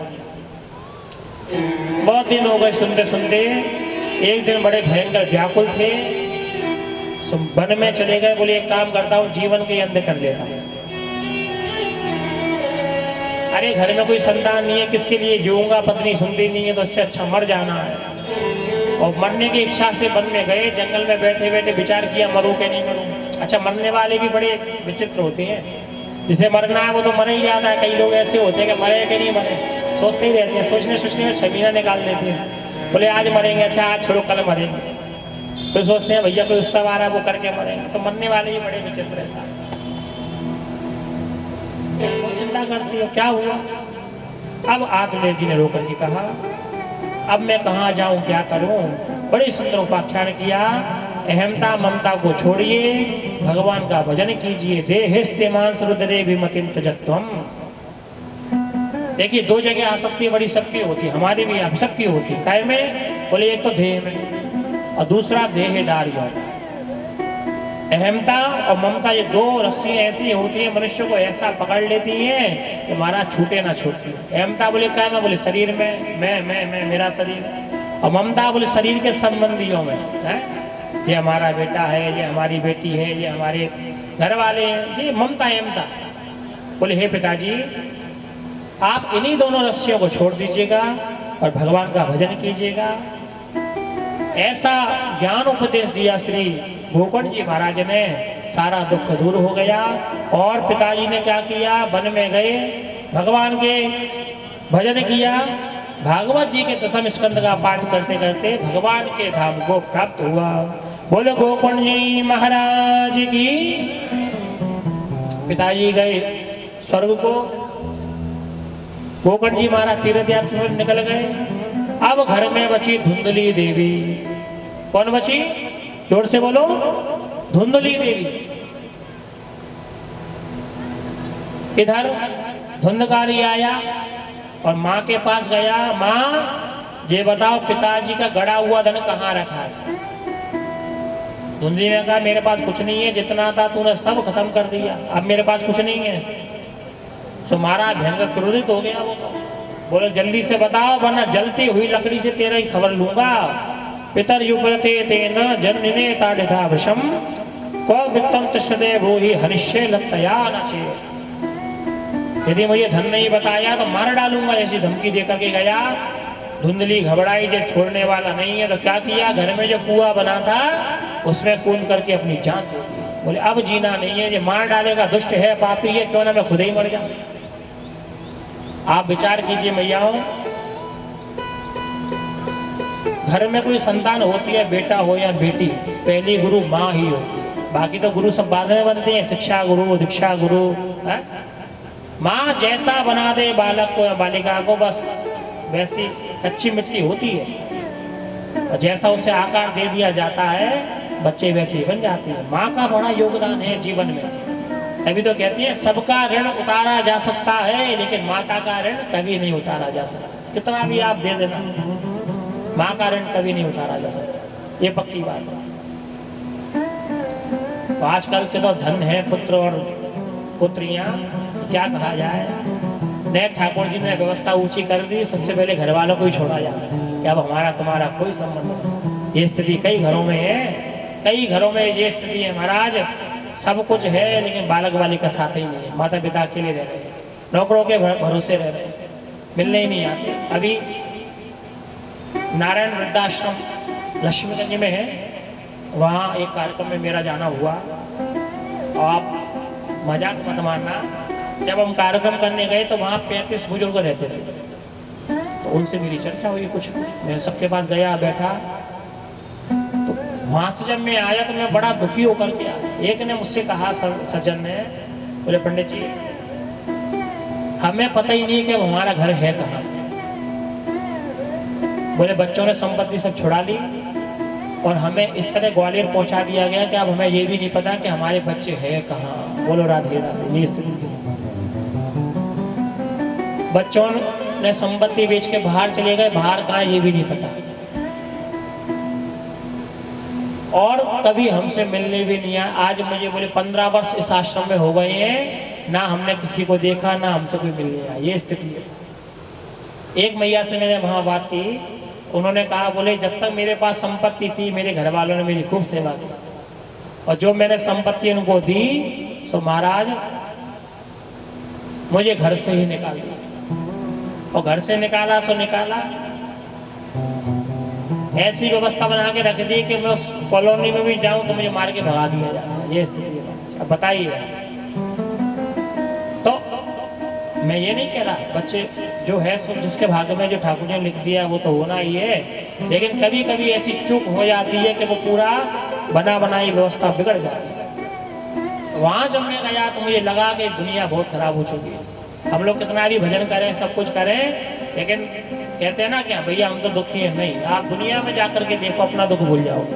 बहुत दिन हो गए सुनते सुनते। एक दिन बड़े भयंकर व्याकुल थे, तो वन में चले गए, बोले एक काम करता हूँ जीवन के अंत कर लेता हूँ। अरे घर में कोई संतान नहीं है, किसके लिए जीऊंगा, पत्नी सुनती नहीं है, तो इससे अच्छा मर जाना है। और मरने की इच्छा से वन में गए, जंगल में बैठे बैठे विचार किया मरूं कि नहीं मरूं। अच्छा, मरने वाले भी बड़े विचित्र होते हैं, जिसे मरना है वो तो मर ही जाता है। कई लोग ऐसे होते हैं कि मरे कि नहीं मरे, सोचते ही रहते हैं, सोचने में 6 महीना निकाल देते हैं। बोले आज मरेंगे, अच्छा आज छोड़ो कल मरेंगे। तो सोचते हैं भैया कोई उत्सव आ रहा है वो करके मरेंगे। तो मरने वाले भी बड़े विचित्र है साहब। तो चिंता करती हो क्या हुआ। अब आत्मदेव जी ने रोकर के कहा अब मैं कहाँ जाऊं, क्या करूं। बड़े सुंदर उपाख्यान किया, अहमता ममता को छोड़िए, भगवान का भजन कीजिए। देहस्ते मांस रुद्रे विमतिम त्यजत्वम। देखिए 2 जगह आसक्ति बड़ी शक्ति होती है, हमारी भी आप शक्ति होती है। काय में? बोले एक तो देह में और दूसरा देहदारियों। अहमता और ममता ये 2 रस्सियां ऐसी होती है, मनुष्य को ऐसा पकड़ लेती हैं कि महाराज छूटे ना छूटती। अहमता बोले क्या में? बोले शरीर में, मैं मेरा शरीर। और ममता बोले शरीर के संबंधियों में है, ये हमारा बेटा है, ये हमारी बेटी है, ये हमारे घर वाले हैं, ये ममता अहमता। बोले हे पिताजी आप इन्हीं दोनों रस्सियों को छोड़ दीजिएगा और भगवान का भजन कीजिएगा। ऐसा ज्ञान उपदेश दिया श्री गोकर्ण जी महाराज ने, सारा दुख दूर हो गया। और पिताजी ने क्या किया, वन में गए, भगवान के भजन किया। भागवत जी के 10वें स्कंद का पाठ करते करते भगवान के धाम को प्राप्त हुआ। बोले गोकर्ण जी महाराज की। पिताजी गए स्वर्ग को, गोकर्ण जी महाराज तीर्थ यात्रा में निकल गए। अब घर में बची धुंधली देवी। कौन बची? जोर से बोलो, धुंधली देवी। इधर धुंधकारी आया और माँ के पास गया, माँ ये बताओ पिताजी का गड़ा हुआ धन कहाँ रखा है। धुंधली ने कहा मेरे पास कुछ नहीं है, जितना था तूने सब खत्म कर दिया, अब मेरे पास कुछ नहीं है। तो महाराज भयंकर क्रोधित हो गया। वो बोले जल्दी से बताओ वरना जलती हुई लकड़ी से तेरा ही खबर लूंगा। पितर युपते तेन जनने ताड़िता वशम को वित्तम तिष्ठते वो ही हनिष्य लत्तया नचे। यदि मुझे धन नहीं बताया तो मार डालूंगा, ऐसी धमकी देकर के गया। धुंधली घबराई, जो छोड़ने वाला नहीं है तो क्या किया, घर में जो कुआं बना था उसमें कूद करके अपनी जान दे दी। बोले अब जीना नहीं है, ये मार डालेगा, दुष्ट है, पापी है, क्यों ना मैं खुद ही मर जाऊं। आप विचार कीजिए मैयाओं, घर में कोई संतान होती है, बेटा हो या बेटी, पहली गुरु माँ ही होती है। बाकी तो गुरु सब बाद में बनते हैं, शिक्षा गुरु, दीक्षा गुरु। माँ जैसा बना दे बालक को या बालिका को, बस वैसी कच्ची मिट्टी होती है। और जैसा उसे आकार दे दिया जाता है, बच्चे वैसे ही बन जाते हैं। माँ का बड़ा योगदान है जीवन में। तभी तो कहती है सबका ऋण उतारा जा सकता है, लेकिन माता का ऋण कभी नहीं उतारा जा सकता। कितना भी आप दे देना, माँ का ऋण कभी नहीं उतारा जा सकता, ये पक्की बात है। तो आजकल के तो धन है पुत्र और पुत्रियां, क्या कहा जाए। नए ठाकुर जी ने व्यवस्था ऊंची कर दी, सबसे पहले घर वालों को ही छोड़ा जाए कि अब हमारा तुम्हारा कोई संबंध नहीं। ये स्थिति कई घरों में है, कई घरों में ये स्थिति है महाराज। सब कुछ है लेकिन बालक बालिका साथ ही नहीं है, माता पिता अकेले रह रहे हैं, नौकरों के भरोसे रह रहे हैं, मिलने ही नहीं आते। अभी नारायण वृद्धाश्रम लक्ष्मीगंज में है, वहाँ एक कार्यक्रम में मेरा जाना हुआ। और आप मजाक मत मानना, जब हम कार्यक्रम करने गए तो वहाँ 35 बुजुर्ग रहते थे। तो उनसे मेरी चर्चा हुई कुछ, मैं सबके पास गया, बैठा। तो वहाँ से जब मैं आया तो मैं बड़ा दुखी होकर के आया। एक ने मुझसे कहा, सज्जन ने, बोले पंडित जी हमें पता ही नहीं कि हमारा घर है कहाँ। बोले बच्चों ने संपत्ति सब छुड़ा ली और हमें इस तरह ग्वालियर पहुंचा दिया गया कि अब हमें ये भी नहीं पता कि हमारे बच्चे हैं कहाँ। बोलो राधे राधे। ये स्थिति, बच्चों ने संपत्ति बेच के बाहर चले गए, बाहर कहाँ ये भी नहीं पता, और कभी हमसे मिलने भी नहीं आया। आज मुझे बोले 15 वर्ष इस आश्रम में हो गए हैं, ना हमने किसी को देखा, ना हमसे कोई मिलने आया। ये स्थिति है। एक मैया से मैंने वहां बात की, उन्होंने कहा, बोले जब तक मेरे पास संपत्ति थी मेरे घर वालों ने मेरी खूब सेवा की, और जो मैंने संपत्ति उनको दी तो महाराज मुझे घर से ही निकाल दिया। और घर से निकाला तो निकाला, ऐसी व्यवस्था बना के रख दी कि मैं उस कॉलोनी में भी जाऊं तो मुझे मार के भगा दिया जाए। ये स्थिति है। अब बताइए, तो मैं ये नहीं कह रहा बच्चे जो है सो जिसके भाग्य में जो ठाकुर ने लिख दिया वो तो होना ही है, लेकिन कभी कभी ऐसी चूक हो जाती है कि वो पूरा बना बनाई व्यवस्था बिगड़ जाती है। वहां जब मैं गया तो मुझे लगा कि दुनिया बहुत खराब हो चुकी है। हम लोग कितना भी भजन करें, सब कुछ करें, लेकिन कहते हैं ना क्या भैया हम तो दुखी हैं। नहीं, आप दुनिया में जाकर के देखो, अपना दुख भूल जाओगे,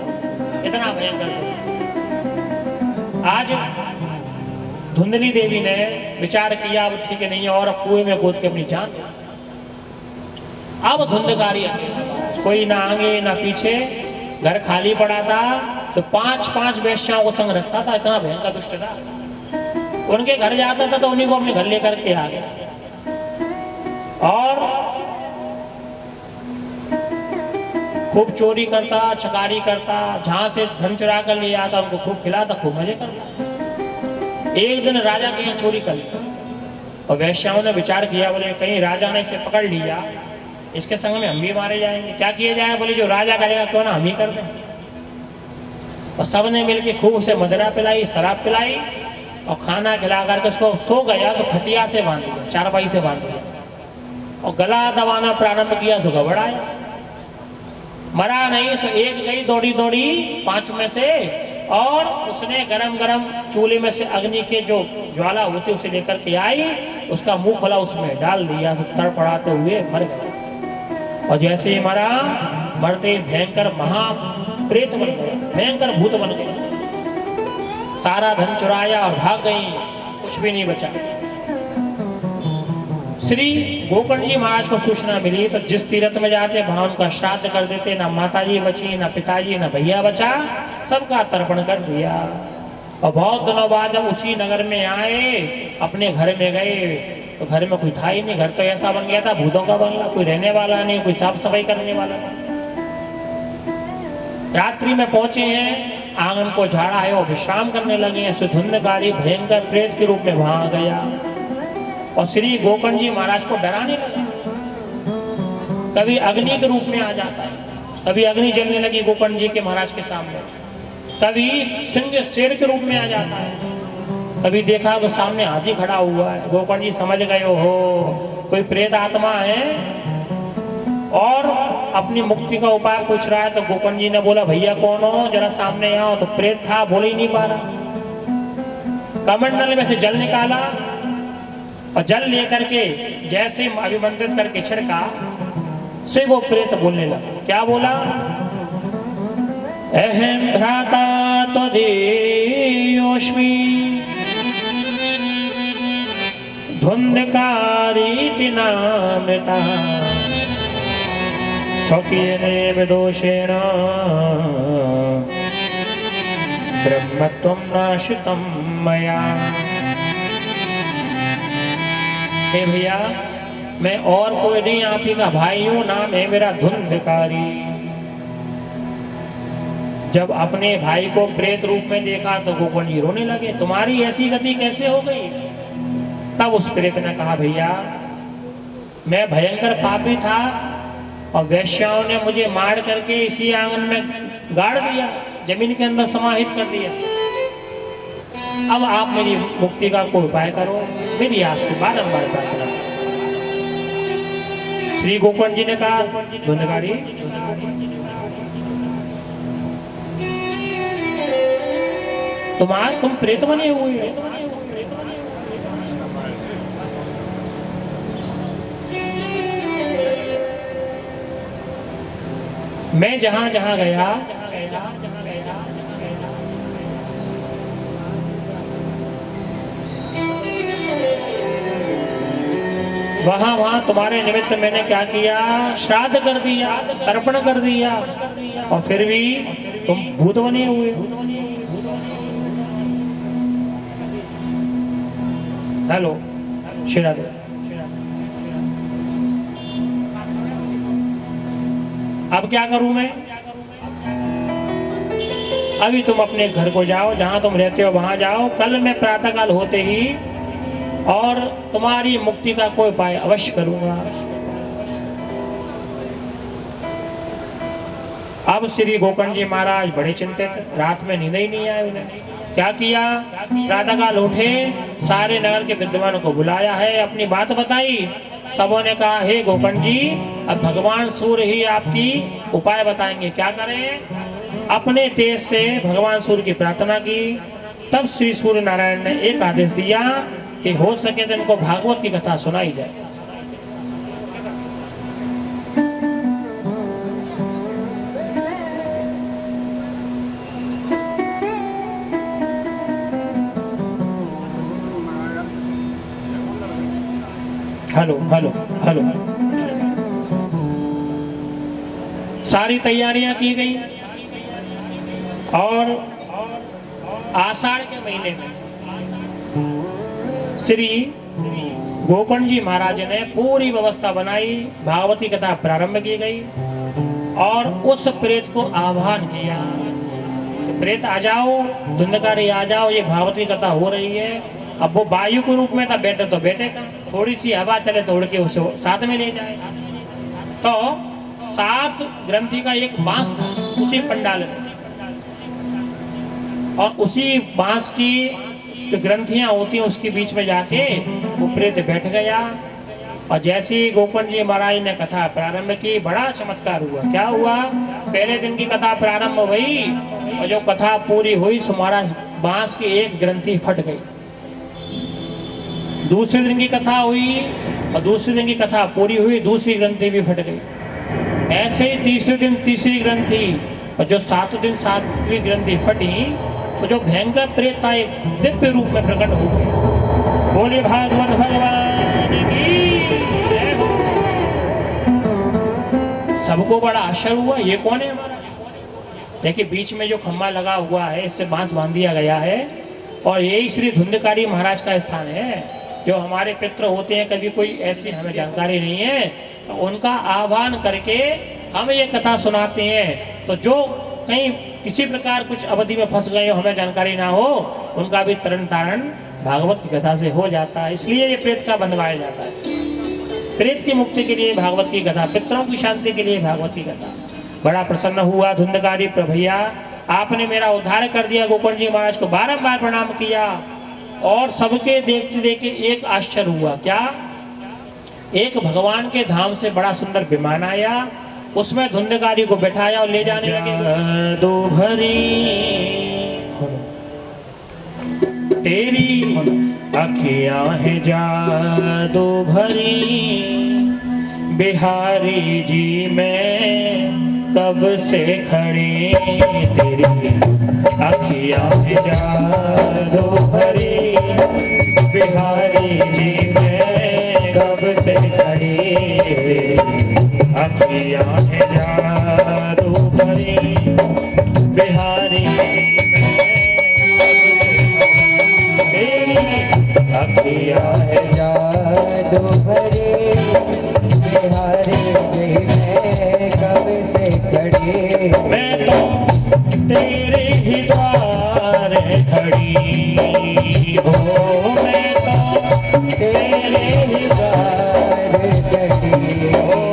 इतना भयंकर दुख। आज धुंधली देवी ने विचार किया अब ठीक है नहीं है, और कुएं में कूद के अपनी जान। अब धुंधकारी कोई ना आगे ना पीछे, घर खाली पड़ा था, तो 5-5 वेश्याओं को संग रखता था। इतना भयंकर दुष्ट था। उनके घर जाता था तो उन्हीं को अपने घर लेकर के आ गया, और खूब चोरी करता, चकारी करता, जहां से धन चुरा कर ले आता उनको खूब खिलाता, खूब मजे करता। एक दिन राजा के यहाँ चोरी कर ली, और वैश्याओं ने विचार किया, बोले कहीं राजा ने इसे पकड़ लिया, इसके संग में हम भी मारे जाएंगे। क्या किया जाए? बोले जो राजा करेगा क्यों ना हम ही कर दें। और सबने मिलकर खूब उसे मदिरा पिलाई, शराब पिलाई, और खाना खिला करके उसको सो गया तो खटिया से बांध दिया, चारपाई से बांध दिया, और गला दबाना प्रारंभ किया तो घबराया, मरा नहीं। सो एक गई दौड़ी दौड़ी 5 में से, और उसने गरम गरम चूल्हे में से अग्नि के जो ज्वाला होती उसे लेकर के आई, उसका मुंह खोला, उसमें डाल दिया, तड़पड़ाते हुए मर गया। और जैसे ही मरा, मरते भयंकर महाप्रेत बन गया, भयंकर भूत बन गया। सारा धन चुराया और भाग गई, कुछ भी नहीं बचा। श्री गोकर्ण जी महाराज को सूचना मिली तो जिस तीर्थ में जाते वहां उनका श्राद्ध कर देते। ना माताजी बची, ना पिताजी, ना भैया बचा, सबका तर्पण कर दिया। और बहुत दिनों बाद जब उसी नगर में आए, अपने घर में गए तो घर में कोई था ही नहीं। घर तो ऐसा बन गया था भूतों का बंगला, कोई रहने वाला नहीं, कोई साफ सफाई करने वाला नहीं। रात्रि में पहुंचे हैं, आंगन को झाड़ा है और विश्राम करने लगे हैं, सो धुंधकारी भयंकर प्रेत के रूप में वहां गया और श्री गोकर्ण जी महाराज को डराने लगा। कभी अग्नि के रूप में आ जाता है, कभी अग्नि जलने लगी गोकर्ण जी के महाराज के सामने, कभी सिंह शेर के रूप में आ जाता है, कभी देखा तो सामने हाथी खड़ा हुआ है। गोकर्ण जी समझ गए हो कोई प्रेत आत्मा है और अपनी मुक्ति का उपाय पूछ रहा है। तो गोकर्ण जी ने बोला भैया कौन हो, जरा सामने आओ। तो प्रेत था, बोल ही नहीं पा रहा। कमंडल में से जल निकाला और जल लेकर के जैसे ही अभिमंत्रित करके छिड़का से वो प्रेत बोलने लगा। क्या बोला? अहम भ्राता त्वदीयोऽस्मि धुंधकारी नामृतः स्वकीयेन दोषेण ब्रह्मत्वं नाशितं मया। हे भैया, मैं और कोई नहीं, आप ही का भाई हूं, नाम है मेरा धुंधकारी। जब अपने भाई को प्रेत रूप में देखा तो गोकर्ण जी रोने लगे, तुम्हारी ऐसी गति कैसे हो गई? तब उस प्रेत ने कहा भैया मैं भयंकर पापी था और वैश्याओं ने मुझे मार करके इसी आंगन में गाड़ दिया, जमीन के अंदर समाहित कर दिया। अब आप मेरी मुक्ति का कोई उपाय करो, मेरी आपसे बारंबार प्रार्थना। श्री गोकर्ण जी ने कहा धुंधकारी तुम प्रेत बने हुए हो, मैं जहां जहां गया वहां वहां तुम्हारे निमित्त मैंने क्या किया? श्राद्ध कर दिया, तर्पण कर दिया, और फिर भी तुम भूत बने हुए। हेलो श्रीनाथ, अब क्या करूं मैं? अभी तुम अपने घर को जाओ, जहां तुम रहते हो वहां जाओ। कल मैं प्रातःकाल होते ही और तुम्हारी मुक्ति का कोई उपाय अवश्य करूंगा। अब श्री गोकर्ण जी महाराज बड़े चिंतित, रात में नींद ही नहीं आया उन्हें। क्या किया? प्रातःकाल उठे, सारे नगर के विद्वानों को बुलाया है, अपनी बात बताई। सबों ने कहा, हे गोकर्ण जी, अब भगवान सूर्य ही आपकी उपाय बताएंगे, क्या करें? अपने तेज से भगवान सूर्य की प्रार्थना की। तब श्री सूर्य नारायण ने एक आदेश दिया कि हो सके तो इनको भागवत की कथा सुनाई जाए। Hello hello hello. सारी तैयारियां की गई और आषाढ़ के महीने में श्री गोकर्ण जी महाराज ने पूरी व्यवस्था बनाई, भागवती कथा प्रारंभ की गई और उस प्रेत को आह्वान किया, प्रेत आ जाओ, धुंधकारी आ जाओ, ये भागवती कथा हो रही है। अब वो वायु के रूप में था, बैठे तो बैठे का, थोड़ी सी हवा चले तो उड़ के उसे साथ में ले जाए। तो 7 ग्रंथि का एक बांस था उसी पंडाल में, और उसी बांस की जो ग्रंथियां होती हैं उसके बीच में जाके वो प्रेत बैठ गया। और जैसे ही गोकर्ण जी महाराज ने कथा प्रारंभ की, बड़ा चमत्कार हुआ। क्या हुआ? पहले दिन की कथा प्रारंभ हुई और जो कथा पूरी हुई सो महाराज बांस की एक ग्रंथि फट गई। दूसरे दिन की कथा हुई और दूसरे दिन की कथा पूरी हुई, दूसरी ग्रंथि भी फट गई। ऐसे ही तीसरे दिन तीसरी ग्रंथि, और जो 7वें दिन 7वीं ग्रंथि फटी, तो जो भयंकर प्रेत था एक दिव्य रूप में प्रकट हो गए। बोले भागवत भगवान की जय हो। सबको बड़ा आश्चर्य हुआ, ये कौन है हमारा? देखिए बीच में जो खम्भा लगा हुआ है, इससे बांस बांध दिया गया है, और यही श्री धुंधकारी महाराज का स्थान है। जो हमारे पितृ होते हैं, कभी कोई ऐसी हमें जानकारी नहीं है, तो उनका आह्वान करके हम ये कथा सुनाते हैं। तो जो कहीं किसी प्रकार कुछ अवधि में फंस गए हो, हमें जानकारी ना हो, उनका भी तरण तारण भागवत की कथा से हो जाता है। इसलिए ये प्रेत का बंधवाया जाता है। प्रेत की मुक्ति के लिए भागवत की कथा, पितरों की शांति के लिए भागवत की कथा। बड़ा प्रसन्न हुआ धुंधकारी भैया, आपने मेरा उद्धार कर दिया। गोकर्ण जी महाराज को बारंबार प्रणाम किया और सबके देखते देखते एक आश्चर्य हुआ। क्या? एक भगवान के धाम से बड़ा सुंदर विमान आया, उसमें धुंधकारी को बैठाया और ले जाने लगे। दो भरी तेरी अखियां हैं जादू भरी, बिहारी जी मैं कब से खड़ी, तेरी अखियां हैं जादू भरी, बिहारी जी मैं कब से खड़ी, अखियां हैं जादू भरी, बिहारी अखियां है जादू भरी, बिहारी जी मैं कब से खड़ी, मैं तो तेरे ही द्वार खड़ी हो, मैं तो तेरे ही द्वार खड़ी हो।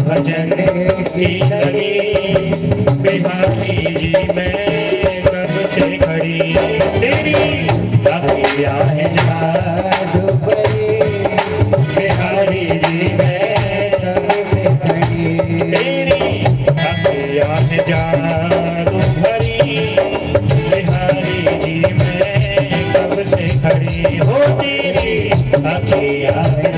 भजन की लगी, बिहारी जी मैं कब से खड़ी, तेरी अखियां हैं जादू भरी, बिहारी जी मैं कब से खड़ी, तेरी अखियां हैं जादू भरी, बिहारी जी मैं कब से खड़ी, हो तेरी अखियां हैं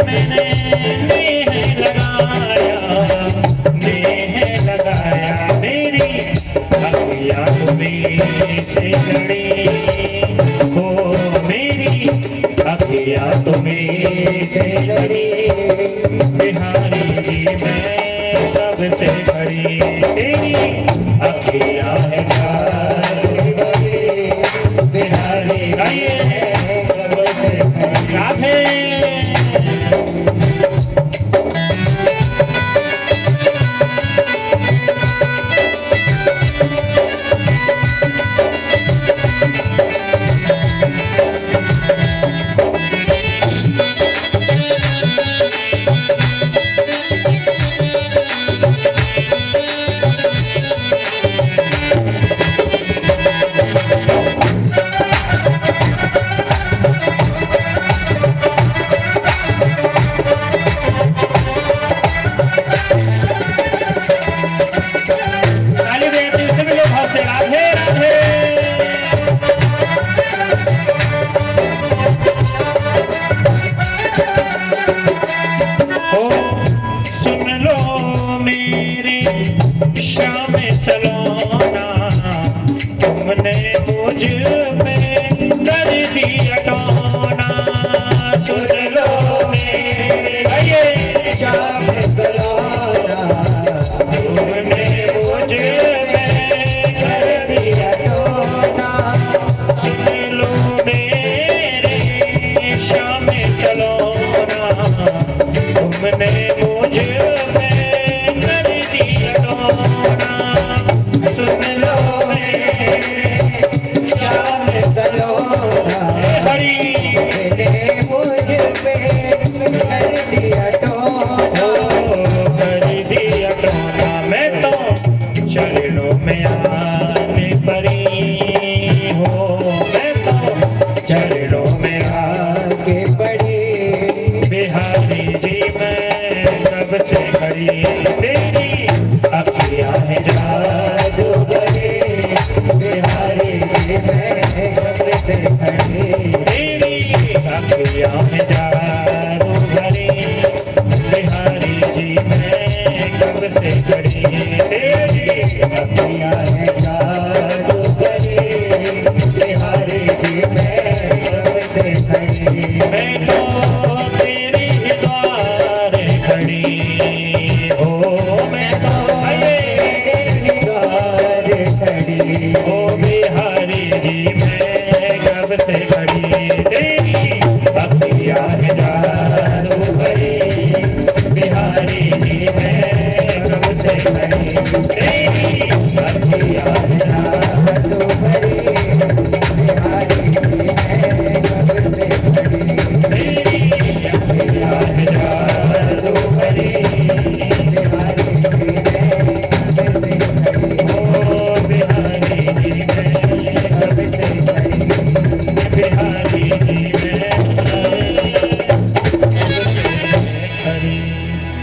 मैंने नेह लगाया मेरी अखियाँ तुम्हें से लड़ी हो, मेरी अखियाँ तुम्हें से लड़ी। बिहारी जी मैं कब से खड़ी, तेरी अखियाँ है बिहारी गाइए राधे।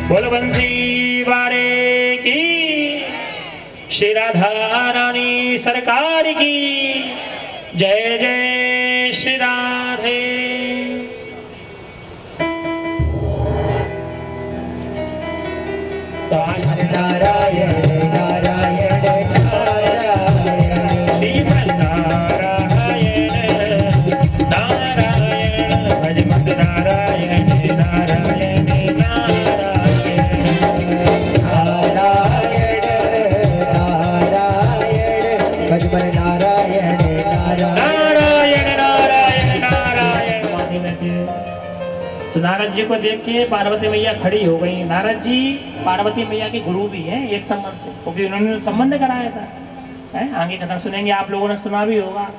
बोल बंसी वारे की, श्री राधा रानी सरकार की जय जय श्री राधे। नारायण नारायण नारायण श्रीमन नारायण नारायण भजमत नारायण नारायण नारद जी को देख के पार्वती मैया खड़ी हो गई। नारद जी पार्वती मैया के गुरु भी हैं एक संबंध से, क्योंकि उन्होंने संबंध कराया था। आगे कथा सुनेंगे, आप लोगों ने सुना भी होगा।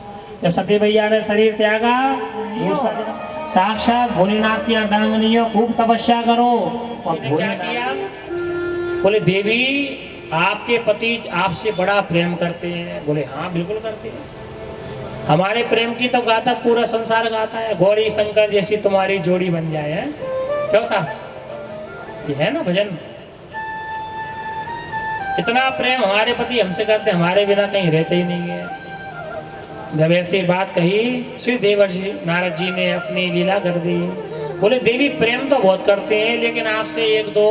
जब सती मैया ने शरीर त्यागा, साक्षात भोलेनाथ की अर्धांगिनियों खूब तपस्या करो। और भोलेनाथ बोले देवी आपके पति आपसे बड़ा प्रेम करते हैं। बोले हाँ बिल्कुल करते हैं, हमारे प्रेम की तो गाथा पूरा संसार गाता है। गौरी शंकर जैसी तुम्हारी जोड़ी बन जाए, है क्यों साहब, ये है ना भजन। इतना प्रेम हमारे पति हमसे करते, हमारे बिना कहीं रहते ही नहीं है। जब ऐसी बात कही श्री देवर जी नारद जी ने अपनी लीला कर दी। बोले देवी प्रेम तो बहुत करते हैं, लेकिन आपसे एक दो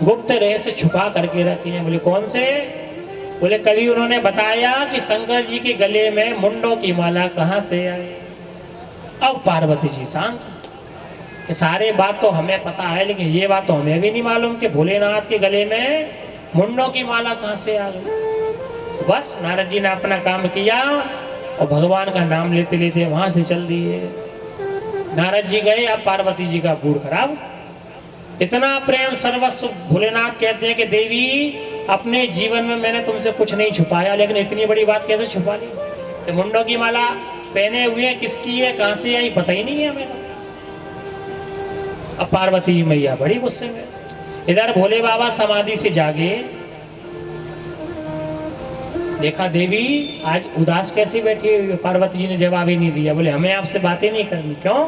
गुप्त रहस्य छुपा करके रखे हैं। बोले कौन से? बोले कभी उन्होंने बताया कि शंकर जी के गले में मुंडों की माला कहां से आई। अब पार्वती जी शांत, ये सारे बात तो हमें पता है, लेकिन ये बात तो हमें भी नहीं मालूम कि भोलेनाथ के गले में मुंडों की माला कहां से आ गई। बस नारद जी ने अपना काम किया और भगवान का नाम लेते लेते वहां से चल दिए। नारद जी गए, अब पार्वती जी का मूड खराब। इतना प्रेम सर्वस्व भोलेनाथ कहते हैं कि देवी अपने जीवन में मैंने तुमसे कुछ नहीं छुपाया, लेकिन इतनी बड़ी बात कैसे छुपा ली? तो मुंडों की माला पहने हुए किसकी है, कहां से आई, पता ही नहीं है हमें। अब पार्वती मैया बड़ी गुस्से में। इधर भोले बाबा समाधि से जागे, देखा देवी आज उदास कैसी बैठी हुई है। पार्वती जी ने जवाब ही नहीं दिया। बोले हमें आपसे बातें नहीं करनी। क्यों?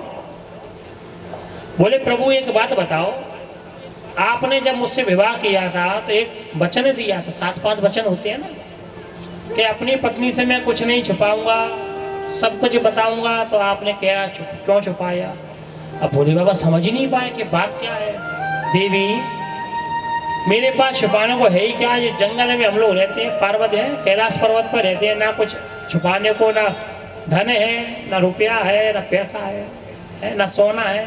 बोले प्रभु एक बात बताओ, आपने जब मुझसे विवाह किया था तो एक वचन दिया था, 7-5 वचन होते हैं ना, कि अपनी पत्नी से मैं कुछ नहीं छुपाऊंगा, सब कुछ बताऊंगा, तो आपने क्या क्यों छुपाया? अब भोले बाबा समझ ही नहीं पाए कि बात क्या है। देवी मेरे पास छुपाने को है ही क्या? ये जंगल में हम लोग रहते हैं, पर्वत है, कैलाश पर्वत पर रहते हैं, ना कुछ छुपाने को, ना धन है, ना रुपया है, ना पैसा है, ना सोना है।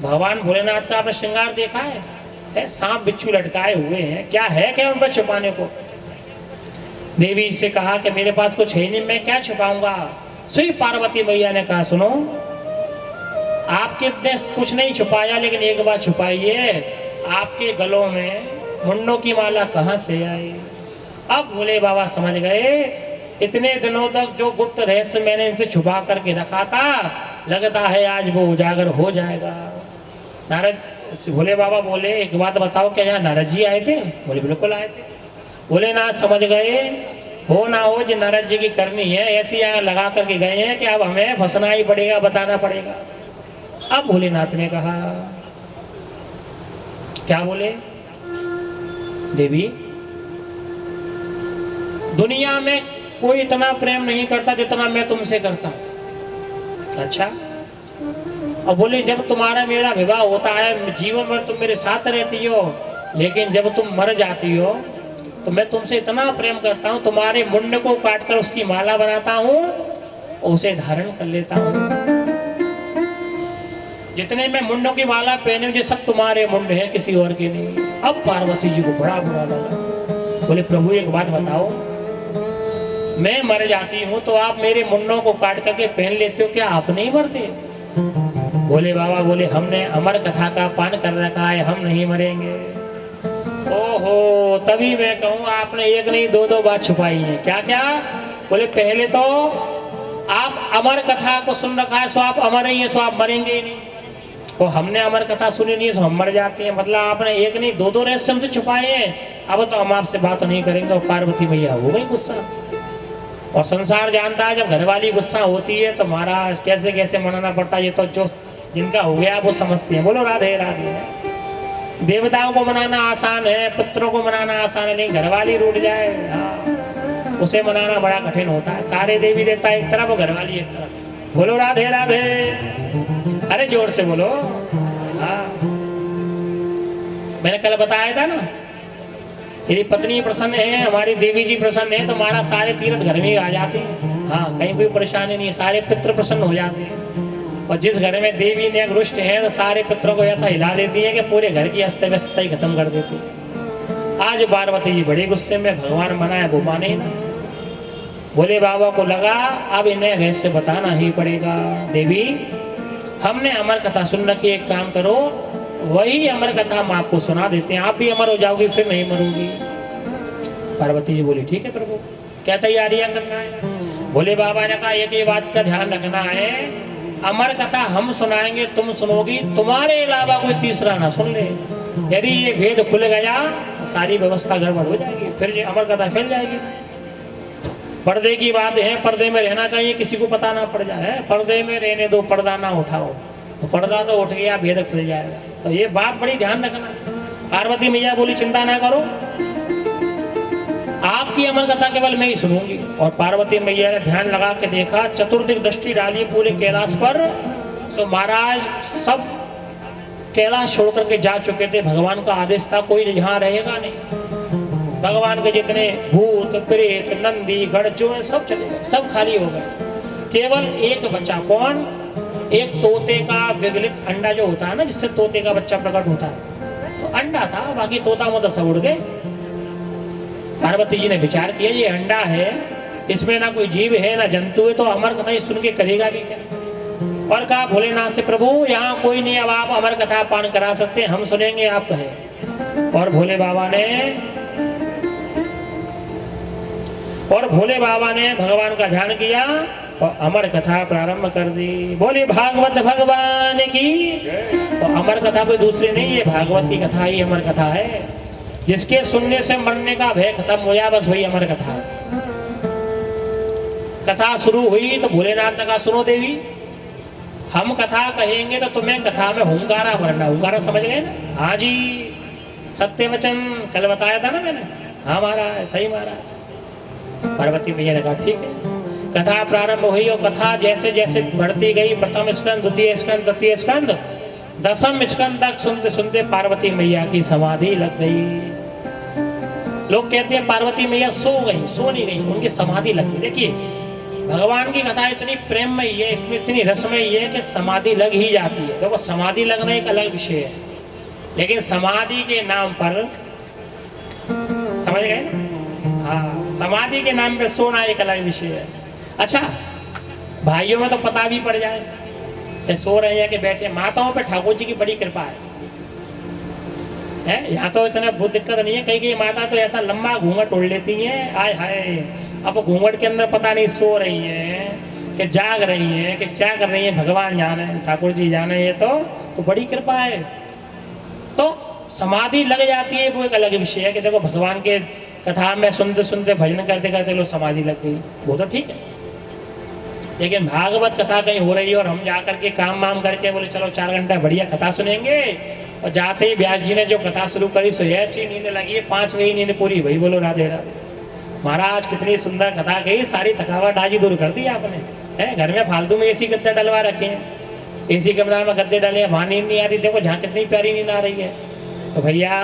भगवान भोलेनाथ का आपने श्रृंगार देखा है? सांप बिच्छू लटकाए हुए हैं, क्या है क्या उन पर छुपाने को? देवी से कहा कि मेरे पास कुछ है नहीं, मैं क्या छुपाऊंगा। श्री पार्वती मैया ने कहा सुनो, आपके कुछ नहीं छुपाया, लेकिन एक बात छुपाइए, आपके गलों में मुंडों की माला कहां से आई। अब भोले बाबा समझ गए, इतने दिनों तक जो गुप्त रहस्य मैंने इनसे छुपा करके रखा था, लगता है आज वो उजागर हो जाएगा। नारद भोले बाबा बोले एक बात बताओ, क्या यहाँ नारद जी आए थे? बोले बिल्कुल आए थे। भोलेनाथ समझ गए, हो ना हो जो नारद जी की करनी है, ऐसी यहाँ लगा करके गए हैं कि अब हमें फंसना ही पड़ेगा, बताना पड़ेगा। अब भोलेनाथ ने कहा, क्या बोले? देवी दुनिया में कोई इतना प्रेम नहीं करता जितना मैं तुमसे करता हूं। अच्छा? और बोले जब तुम्हारा मेरा विवाह होता है, जीवन भर तुम मेरे साथ रहती हो, लेकिन जब तुम मर जाती हो तो मैं तुमसे इतना प्रेम करता हूँ, तुम्हारे मुंड को काटकर उसकी माला बनाता हूँ और उसे धारण कर लेता हूँ। जितने मैं मुंडों की माला पहने हुए सब तुम्हारे मुंड हैं, किसी और के नहीं। अब पार्वती जी को बड़ा बुरा लगा। बोले प्रभु एक बात बताओ, मैं मर जाती हूँ तो आप मेरे मुंडों को काट करके पहन लेते हो, क्या आप नहीं मरते? भोले बाबा बोले हमने अमर कथा का पान कर रखा है, हम नहीं मरेंगे। ओहो, तभी मैं कहूँ आपने एक नहीं दो बात छुपाई है। क्या क्या? बोले पहले तो आप अमर कथा को सुन रखा है, सो आप अमर ही है, सो आप मरेंगे ही नहीं। और हमने अमर कथा सुनी नहीं है, सो हम मर जाते हैं। मतलब आपने एक नहीं दो रहस्य हमसे छुपाए हैं, अब तो हम आपसे बात नहीं करेंगे। और पार्वती मैया हो गई गुस्सा। और संसार जानता है जब घरवाली गुस्सा होती है तो महाराज कैसे कैसे मनाना पड़ता है, ये तो जो जिनका हो गया वो समझते हैं। बोलो राधे राधे। देवताओं को मनाना आसान है, पुत्रों को मनाना आसान है, लेकिन घरवाली रूठ जाए, हाँ, उसे मनाना बड़ा कठिन होता है। सारे देवी देवता एक तरफ और घरवाली एक तरफ। बोलो राधे राधे। अरे जोर से बोलो। हाँ, मैंने कल बताया था ना, यदि पत्नी प्रसन्न है, हमारी देवी जी प्रसन्न है, तो हमारा सारे तीर्थ घर में आ जाते हैं। हाँ, कहीं कोई परेशानी नहीं है, सारे पितृ प्रसन्न हो जाते हैं। और जिस घर में देवी ने रुष्ट है तो सारे पितरों को ऐसा हिला देती है कि पूरे घर की अस्त व्यस्तता ही खत्म कर देती है। आज पार्वती जी बड़े गुस्से में, भगवान मना है वो माने ही ना। भोले बाबा को लगा अब इन्हें रहस्य बताना ही पड़ेगा। देवी हमने अमर कथा सुन रखी, एक काम करो वही अमर कथा हम आपको सुना देते हैं, आप भी अमर हो जाओगी, फिर नहीं मरोगी। पार्वती जी बोली ठीक है प्रभु, क्या तैयारियां करना है? भोले बाबा ने कहा एक ही बात का ध्यान रखना है, अमर कथा हम सुनाएंगे, तुम सुनोगी, तुम्हारे अलावा कोई तीसरा ना सुन ले। यदि ये भेद खुल गया तो सारी व्यवस्था गड़बड़ हो जाएगी, फिर ये अमर कथा फैल जाएगी। पर्दे की बात है, पर्दे में रहना चाहिए, किसी को पता ना पड़ जाए। पर्दे में रहने दो, पर्दा ना उठाओ। तो पर्दा तो उठ गया, भेद खुल जाएगा। तो ये बात बड़ी ध्यान रखना। पार्वती मैया बोली चिंता ना करो, आपकी अमर कथा केवल मैं ही सुनूंगी। और पार्वती मैया ने ध्यान लगा के देखा, चतुर्दिक दृष्टि डाली पूरे कैलाश पर, सो महाराज सब कैलाश छोड़ करके जा चुके थे। भगवान का आदेश था कोई यहाँ रहेगा नहीं। भगवान के जितने भूत प्रेत नंदी गढ़ जो है सब चले गए, सब खाली हो गए। केवल एक बचा, कौन? एक तोते का विगलित अंडा जो होता है ना, जिससे तोते का बच्चा प्रकट होता है, तो अंडा था, बाकी तोता मोता सब उड़ गए। पार्वती जी ने विचार किया ये अंडा है, इसमें ना कोई जीव है ना जंतु है, तो अमर कथा सुन के करेगा भी क्या? और कहा भोलेनाथ से, प्रभु यहाँ कोई नहीं, अब आप अमर कथा पान करा सकते हैं, हम सुनेंगे, आप कहे। और भोले बाबा ने भगवान का ध्यान किया और अमर कथा प्रारंभ कर दी। बोली भागवत भगवान की। तो अमर कथा कोई दूसरी नहीं है, भागवत की कथा ही अमर कथा है। जिसके सुनने से मरने का भय खत्म हो जाए, बस वही अमर कथा। कथा शुरू हुई तो भोलेनाथ ने कहा, सुनो देवी, हम कथा कहेंगे तो तुम्हें कथा में हुंकारा भरना। हुंकारा समझ गए ना? हाँ जी, सत्य वचन कल बताया था ना मैंने। हाँ महाराज, सही महाराज। पार्वती मैया ने कहा ठीक है। कथा प्रारंभ हुई और कथा जैसे जैसे बढ़ती गई, प्रथम स्कंद, द्वितीय स्कंद, तृतीय स्कंद, दसम स्कंद तक सुनते सुनते पार्वती मैया की समाधि लग गई। लोग कहते हैं पार्वती मैया सो गई, सो नहीं गई, उनकी समाधि लग गई। देखिए भगवान की कथा इतनी प्रेममयी है, इसमें इतनी रसमयी है कि समाधि लग ही जाती है। देखो समाधि लगना एक अलग विषय है, लेकिन समाधि के नाम पर, समझ गए? हाँ, समाधि के नाम पे सोना एक अलग विषय है। अच्छा, भाइयों में तो पता भी पड़ जाए कि सो रहे हैं कि बैठे। माताओं पे ठाकुर जी की बड़ी कृपा है। यहाँ तो इतना बहुत दिक्कत नहीं है। कई कई माता तो ऐसा लंबा घूंघट ओढ़ लेती हैं, आय हाय। अब घूंघट के अंदर पता नहीं सो रही है कि जाग रही है कि क्या कर रही है, भगवान जाने, ठाकुर जी जाने। ये तो बड़ी कृपा है। तो समाधि लग जाती है, वो एक अलग विषय है कि देखो भगवान के कथा में सुनते सुनते भजन करते करते लोग समाधि लग गई, वो तो ठीक है। लेकिन भागवत कथा कहीं हो रही है और हम जाकर के काम वाम करके बोले चलो 4 घंटा बढ़िया कथा सुनेंगे, और जाते ही व्यास जी ने जो कथा शुरू करी सो ऐसी नींद लगी है, 5वीं नींद पूरी हुई। बोलो राधे राधे। महाराज कितनी सुंदर कथा कही, सारी थकावट आज ही दूर कर दी आपने। है घर में फालतू में एसी गद्दे डलवा रखे हैं, एसी कमरा में गद्दे डले, वहां नींद नहीं आती। देखो जहाँ कितनी प्यारी नींद आ रही है। तो भैया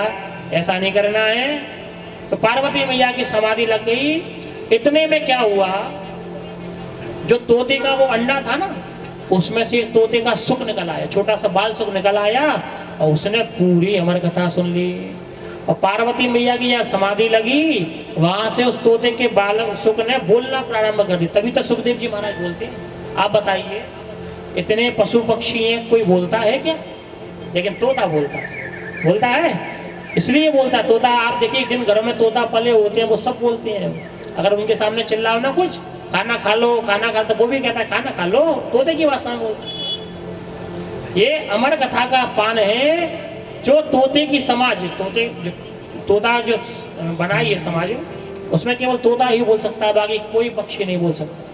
ऐसा नहीं करना है। तो पार्वती मैया की समाधि लग गई। इतने में क्या हुआ, जो तोते का वो अंडा था ना, उसमें से तोते का सुख निकल आया, छोटा सा बाल सुख निकल आया, और उसने पूरी अमर कथा सुन ली। और पार्वती मैया की यहाँ समाधि लगी, वहां से उस तोते के बाल सुख ने बोलना प्रारंभ कर दी। तभी तो सुखदेव जी महाराज बोलते हैं। आप बताइए, इतने पशु पक्षी हैं, कोई बोलता है क्या? लेकिन तोता बोलता है। इसलिए बोलता है तोता। आप देखिए जिन घरों में तोता पले होते हैं वो सब बोलते हैं। अगर उनके सामने चिल्लाओ ना कुछ, खाना खा लो, खाना खा, तो वो भी कहता है खाना खा लो, तोते की भाषा में बोलते। ये अमर कथा का पान है, जो तोते की समाज, तोता जो बनाई है समाज, उसमें केवल तोता ही बोल सकता है, बाकी कोई पक्षी नहीं बोल सकता।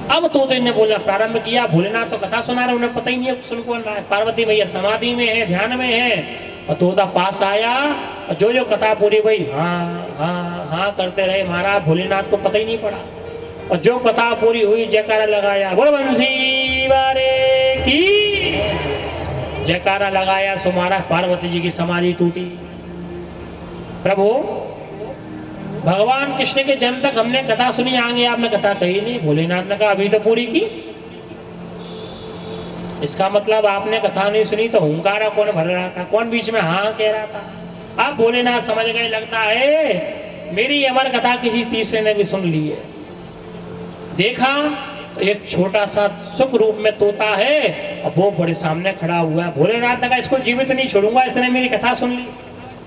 अब तोते ने बोलना प्रारंभ किया। भोलेनाथ तो कथा सुना रहे, उन्हें पता ही नहीं है सुन कौन रहा है। पार्वती मैया समाधि में है, ध्यान में है, और तोता पास आया और जो कथा पूरी हुई हाँ हाँ हाँ करते रहे। महाराज भोलेनाथ को पता ही नहीं पड़ा। और जो कथा पूरी हुई जयकारा लगाया, बोल बंसी वाले की जयकारा लगाया। सो महाराज पार्वती जी की समाधि टूटी। प्रभु भगवान कृष्ण के जन्म तक हमने कथा सुनी, आगे आपने कथा कही नहीं। भोलेनाथ ने कहा अभी तो पूरी की। इसका मतलब आपने कथा नहीं सुनी, तो हुंकारा कौन भर रहा था, कौन बीच में हाँ कह रहा था? अब भोलेनाथ समझ गए, लगता है मेरी अमर कथा किसी तीसरे ने भी सुन ली है। देखा तो एक छोटा सा सुख रूप में तोता है, और वो बड़े सामने खड़ा हुआ है। भोलेनाथ ने कहा इसको जीवित नहीं छोड़ूंगा, इसने मेरी कथा सुन ली।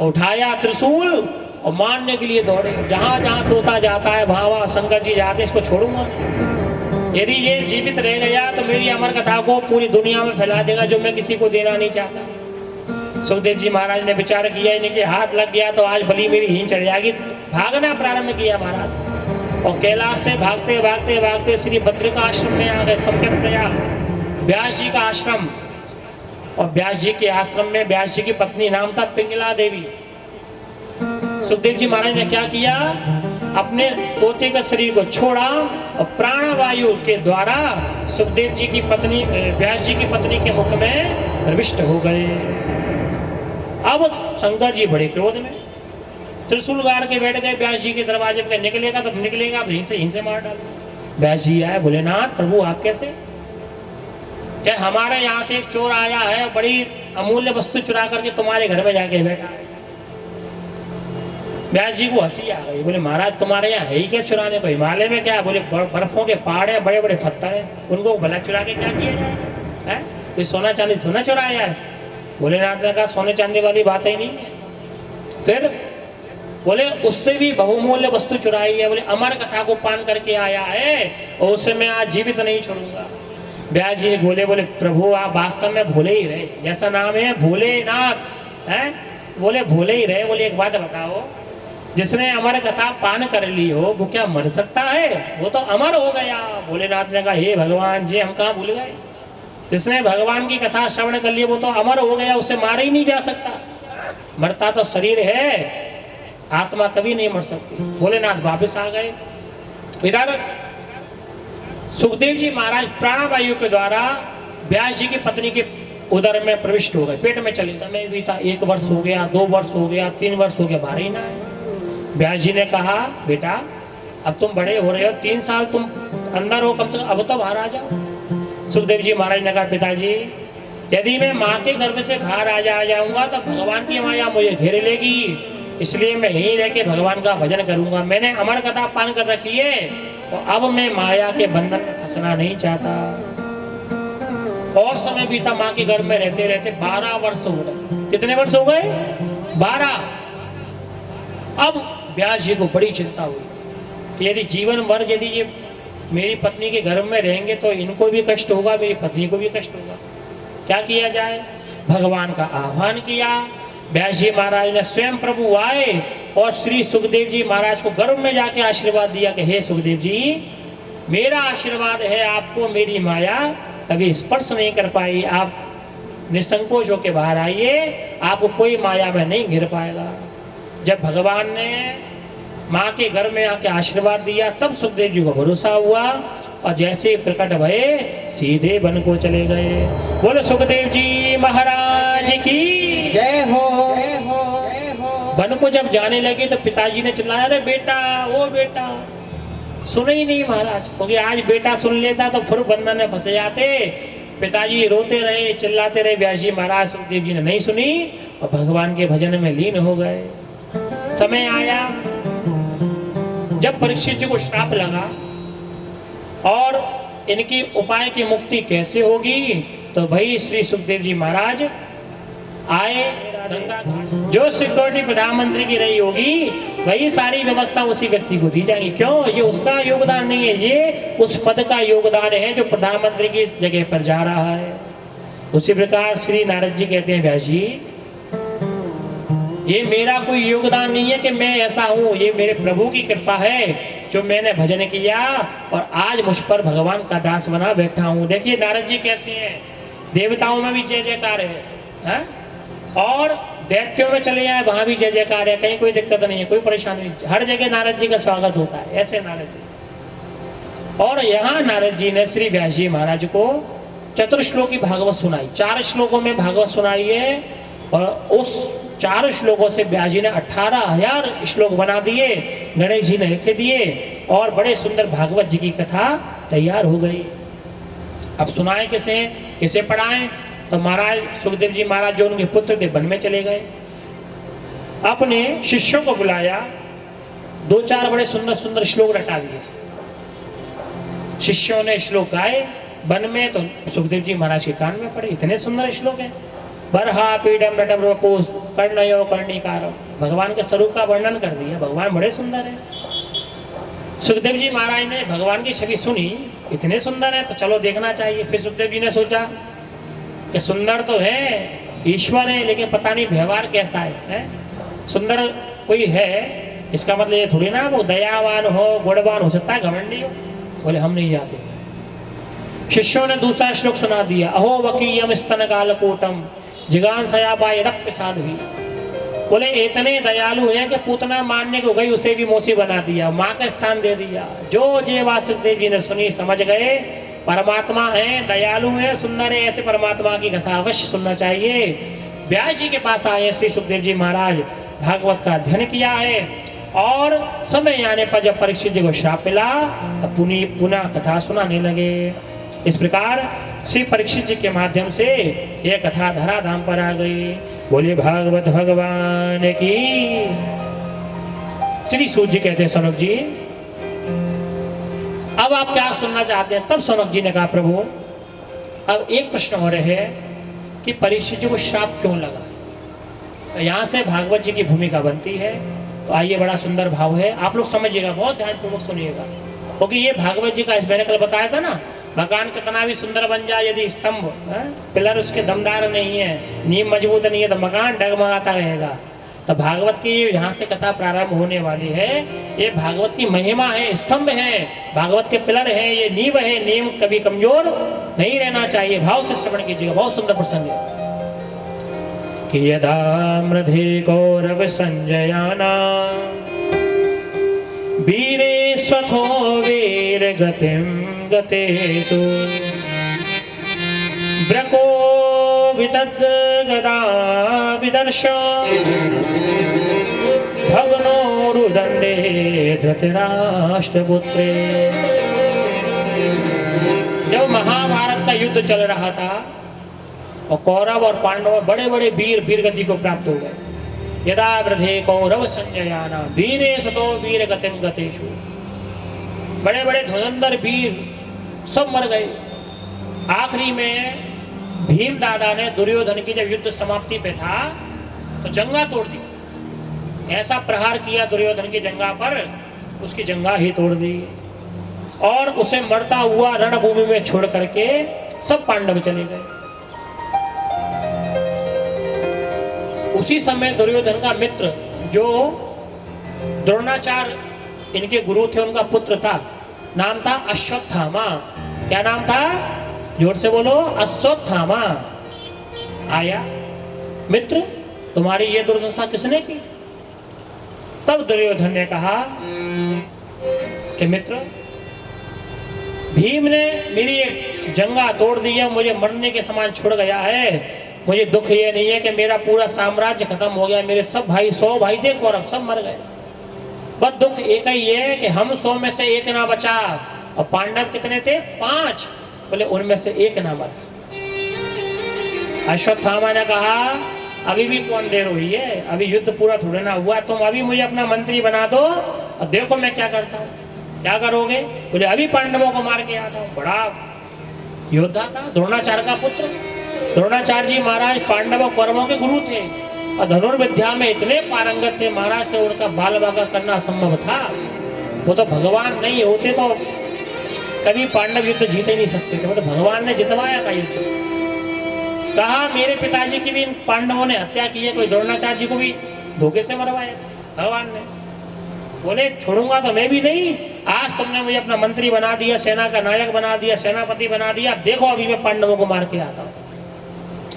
उठाया त्रिशूल और मारने के लिए दौड़े। जहां जहां तोता जाता है वहां वहां शंकर जी जाते, इसको छोड़ूंगा। यदि ये जीवित रह गया तो मेरी अमर कथा को पूरी दुनिया में फैला देगा, जो मैं किसी को देना नहीं चाहता। सुखदेव जी महाराज ने विचार किया, इनके हाथ लग गया तो आज भली मेरी हीन चढ़ जाएगी। भागना प्रारंभ किया महाराज, और कैलाश से भागते भागते भागते श्री बद्रिका आश्रम में आ गए। सम्यक प्रयाग व्यास जी का आश्रम, और व्यास जी के आश्रम में व्यास जी की पत्नी नाम था पिंगला देवी। सुखदेव जी महाराज ने क्या किया, अपने तोते का शरीर को छोड़ा और प्राणवायु के द्वारा सुखदेव जी की पत्नी व्यास जी की पत्नी के मुख में प्रविष्ट हो गए। अब शंकर जी बड़े क्रोध में, त्रिशूल गाड़ के बैठ गए व्यास जी के दरवाजे पे। निकलेगा तो निकलेगा, यहीं से मार डालो। व्यास जी आए, बोले नाथ प्रभु आप कैसे? क्या हमारे यहाँ से एक चोर आया है, बड़ी अमूल्य वस्तु चुरा करके तुम्हारे घर में जाके बैठा है। व्यास जी को हंसी आ गई, बोले महाराज तुम्हारे यहाँ है ही क्या चुराने को? हिमालय में क्या? बोले बर्फों के पहाड़ है, बड़े बड़े पत्थर है, उनको भला चुरा के क्या किया जाए है? कोई सोना चांदी थोड़ा चुराया है। भोलेनाथ ने कहा सोने चांदी वाली बात ही नहीं है। फिर बोले उससे भी बहुमूल्य वस्तु चुराई है। बोले अमर कथा को पान करके आया है और उसे मैं आज जीवित नहीं छोड़ूंगा। व्यास जी बोले प्रभु आप वास्तव में भोले ही रहे, जैसा नाम है भोलेनाथ है, बोले भोले ही रहे। बोले एक बात बताओ, जिसने अमर कथा पान कर ली हो वो क्या मर सकता है? वो तो अमर हो गया। भोलेनाथ ने कहा हे भगवान जी हम कहाँ भूल गए, जिसने भगवान की कथा श्रवण कर ली वो तो अमर हो गया, उसे मारा ही नहीं जा सकता। मरता तो शरीर है, आत्मा कभी नहीं मर सकती। भोलेनाथ वापस आ गए। इधर सुखदेव जी महाराज प्राणवायु के द्वारा व्यास जी की पत्नी के उदर में प्रविष्ट हो गए, पेट में चले। समय बीता 1 वर्ष हो गया, 2 वर्ष हो गया, 3 वर्ष हो गया, बाहर ही ना आए। व्यास जी ने कहा बेटा अब तुम बड़े हो रहे हो, 3 साल तुम अंदर हो, कम से कम अब तो बाहर आ जाओ। सुखदेव जी महाराज ने कहा पिताजी यदि मैं माँ के गर्भ से बाहर आ जाऊंगा तो भगवान की माया मुझे घेर लेगी, इसलिए मैं यहीं रह के भगवान का भजन करूंगा। मैंने अमर कथा पान कर रखी है तो अब मैं माया के बंधन में फंसना नहीं चाहता। और समय बीता, माँ के गर्भ में रहते रहते 12 वर्ष हो गए। कितने वर्ष हो गए? 12। अब व्यास जी को बड़ी चिंता हुई कि यदि जीवन भर यदि ये मेरी पत्नी के गर्भ में रहेंगे तो इनको भी कष्ट होगा, मेरी पत्नी को भी कष्ट होगा। क्या किया जाए? भगवान का आह्वान किया। व्यास जी महाराज ने स्वयं प्रभु आए और श्री सुखदेव जी महाराज को गर्भ में जाके आशीर्वाद दिया कि हे सुखदेव जी मेरा आशीर्वाद है, आपको मेरी माया कभी स्पर्श नहीं कर पाई, आप निसंकोच होकर बाहर आइए, आपको कोई माया में नहीं घिर पाएगा। जब भगवान ने माँ के घर में आके आशीर्वाद दिया तब सुखदेव जी को भरोसा हुआ और जैसे प्रकट भये सीधे वन को चले गए। बोलो सुखदेव जी महाराज की जय हो। वन को जब जाने लगे तो पिताजी ने चिल्लाया अरे बेटा ओ बेटा, सुने ही नहीं महाराज, क्योंकि आज बेटा सुन लेता तो फिर बंधन में फंसे जाते। पिताजी रोते रहे, चिल्लाते रहे, व्यास जी महाराज सुखदेव जी ने नहीं सुनी और भगवान के भजन में लीन हो गए। समय आया जब परीक्षित जी को श्राप लगा और इनकी उपाय की मुक्ति कैसे होगी, तो भाई श्री सुखदेव जी महाराज आए। जो सिक्योरिटी प्रधानमंत्री की रही होगी वही सारी व्यवस्था उसी व्यक्ति को दी जाएगी। क्यों? ये उसका योगदान नहीं है, ये उस पद का योगदान है जो प्रधानमंत्री की जगह पर जा रहा है। उसी प्रकार श्री नारद जी कहते हैं व्यास जी ये मेरा कोई योगदान नहीं है कि मैं ऐसा हूँ, ये मेरे प्रभु की कृपा है जो मैंने भजन किया और आज मुझ पर भगवान का दास बना बैठा हूँ। देखिए नारद जी कैसे हैं, देवताओं में भी जय जयकार है और दैत्यों में चले जाए वहां भी जय जयकार है, कहीं कोई दिक्कत नहीं है, कोई परेशानी नहीं, हर जगह नारद जी का स्वागत होता है। ऐसे नारद जी। और यहाँ नारद जी ने श्री व्यास जी महाराज को चतुर्श्लोकी भागवत सुनाई, 4 श्लोकों में भागवत सुनाई है और उस 4 श्लोकों से व्यास जी ने 18,000 श्लोक बना दिए, गणेश जी ने लिख दिए और बड़े सुंदर भागवत जी की कथा तैयार हो गई। अब सुनाए किसे पढ़ाएं? तो महाराज सुखदेव जी महाराज जो उनके पुत्र थे वन में चले गए, अपने शिष्यों को बुलाया, 2-4 बड़े सुंदर सुंदर श्लोक रटा दिए। शिष्यों ने श्लोक गाए वन में, तो सुखदेव जी महाराज के कान में पड़े, इतने सुंदर श्लोक हैं। बरहा पीडम नटम रपोस कर्णयो कर्णिकारम, भगवान के स्वरूप का वर्णन कर दिया, भगवान बड़े सुंदर है। सुखदेव जी महाराज ने भगवान की छवि सुनी, इतने सुंदर है तो चलो देखना चाहिए। फिर सुखदेव जी ने सोचा कि सुंदर तो है, ईश्वर है, लेकिन पता नहीं व्यवहार कैसा है? सुंदर कोई है इसका मतलब ये थोड़ी ना वो दयावान हो, गुणवान हो सकता है, घमंडी हो। बोले हम नहीं जाते। शिष्यों ने दूसरा श्लोक सुना दिया, अहो वकीयम स्तन कालकूटम जिगान सयाबाई रक्त साध्वी। बोले इतने दयालु हैं कि पूतना मारने को गई उसे भी मौसी बना दिया, माँ का स्थान दे दिया। जो ये बात सुखदेव जी ने सुनी समझ गए परमात्मा है, दयालु है, सुंदर है, ऐसे परमात्मा की कथा अवश्य सुनना चाहिए। व्यास जी के पास आए श्री सुखदेव जी महाराज, भागवत का अध्ययन किया है और समय आने पर जब परीक्षित जी को श्राप मिला तब पुनः कथा सुनाने लगे। इस प्रकार श्री परीक्षित जी के माध्यम से यह कथा धराधाम पर आ गई। बोले भागवत भगवान की। श्री सूत जी कहते हैं सनक जी अब आप क्या सुनना चाहते हैं? तब सनक जी ने कहा प्रभु अब एक प्रश्न हो रहे है कि परीक्षित जी को श्राप क्यों लगा। तो यहाँ से भागवत जी की भूमिका बनती है। तो आइए, बड़ा सुंदर भाव है, आप लोग समझिएगा, बहुत ध्यानपूर्वक सुनिएगा, क्योंकि ये भागवत जी का मैंने कल बताया था ना, मकान कितना भी सुंदर बन जाए यदि स्तंभ पिलर उसके दमदार नहीं है, नींव मजबूत नहीं है, तो मकान डगमगाता रहेगा। तो भागवत की यहाँ से कथा प्रारंभ होने वाली है। ये भागवत की महिमा है, स्तंभ है, भागवत के पिलर है, ये नींव है, नींव कभी कमजोर नहीं रहना चाहिए। भाव से श्रवण कीजिएगा, बहुत सुंदर प्रसंग है। कि यदा मृधे कौरव संजयाना वीरे स्वथो वीर गतिम गतेषु ब्रको विदद् गदा विदर्श भवनोरुदंडे धृतराष्ट्रपुत्रे। जब महाभारत का युद्ध चल रहा था और कौरव और पांडव बड़े बड़े वीर गति को प्राप्त हो गए। यदा वृधे कौरव संजयाना वीरे सतो वीर गतिम गतेषु, बड़े बड़े धुरंधर वीर सब मर गए। आखिरी में भीम दादा ने दुर्योधन की जब युद्ध समाप्ति पे था तो जंगा तोड़ दी, ऐसा प्रहार किया दुर्योधन की जंगा पर, उसकी जंगा ही तोड़ दी और उसे मरता हुआ रणभूमि में छोड़ करके सब पांडव चले गए। उसी समय दुर्योधन का मित्र जो द्रोणाचार्य इनके गुरु थे, उनका पुत्र था, नाम था अश्वत्थामा। क्या नाम था? जोर से बोलो, अश्वत्थामा। आया, मित्र तुम्हारी ये दुर्दशा किसने की? तब दुर्योधन ने कहा कि मित्र भीम ने मेरी एक जंगा तोड़ दी है, मुझे मरने के समान छोड़ गया है। मुझे दुख ये नहीं है कि मेरा पूरा साम्राज्य खत्म हो गया, मेरे सब भाई 100 भाई थे कौरव सब मर गए। बस दुख एक ही है कि हम 100 में से एक ना बचा। और पांडव कितने थे? 5। बोले उनमें से एक ना मरा। अश्वत्थामा ने कहा अभी भी कौन देर हुई है, अभी युद्ध पूरा थोड़ा ना हुआ, तुम अभी मुझे अपना मंत्री बना दो और देखो मैं क्या करता हूँ। क्या करोगे? बोले अभी पांडवों को मार के आता हूँ। बड़ा योद्धा था, द्रोणाचार्य का पुत्र। द्रोणाचार्य जी महाराज पांडवों कौरवों के गुरु थे और धनुर्विद्या में इतने पारंगत थे महाराज के उनका बाल बाका करना असंभव था। वो तो भगवान नहीं होते तो कभी पांडव युद्ध जीते नहीं सकते थे, वो तो भगवान ने जितवाया था युद्ध। कहा मेरे पिताजी की भी इन पांडवों ने हत्या की है, कोई द्रोणाचार्य जी को भी धोखे से मरवाया भगवान ने। बोले छोड़ूंगा तो मैं भी नहीं, आज तुमने मुझे अपना मंत्री बना दिया, सेना का नायक बना दिया, सेनापति बना दिया, देखो अभी मैं पांडवों को मार के आता हूँ।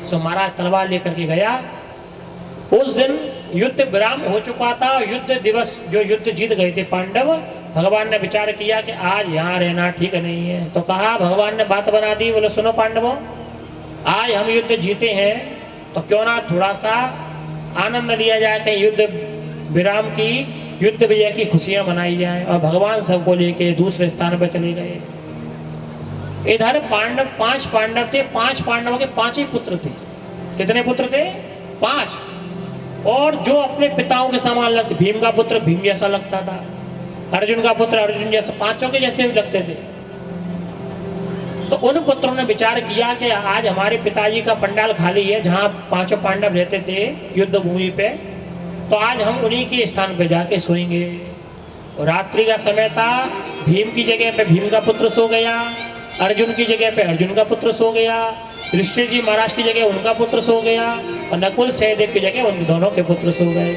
सो महाराज तलवार लेकर के गया। उस दिन युद्ध विराम हो चुका था। युद्ध दिवस जो युद्ध जीत गए थे पांडव, भगवान ने विचार किया कि आज यहाँ रहना ठीक नहीं है। तो कहा, भगवान ने बात बना दी। बोले सुनो पांडवों, आज हम युद्ध जीते हैं तो क्यों ना थोड़ा सा आनंद लिया जाए, कहीं युद्ध विराम की, युद्ध विजय की खुशियां मनाई जाए। और भगवान सबको लेके दूसरे स्थान पर चले गए। इधर पांडव 5 पांडव थे, 5 पांडवों के 5 ही पुत्र थे। कितने पुत्र थे? 5। और जो अपने पिताओं के समान लगते, भीम का पुत्र भीम जैसा लगता था, अर्जुन का पुत्र अर्जुन जैसा, 5 के जैसे भी लगते थे। तो उन पुत्रों ने विचार किया कि आज हमारे पिताजी का पंडाल खाली है जहाँ 5 पांडव रहते थे युद्ध भूमि पे, तो आज हम उन्हीं के स्थान पे जाके सोएंगे। और रात्रि का समय था, भीम की जगह पे भीम का पुत्र सो गया, अर्जुन की जगह पे अर्जुन का पुत्र सो गया, युधिष्ठिर जी महाराज की जगह उनका पुत्र सो गया और नकुल सहदेव की जगह उन दोनों के पुत्र सो गए।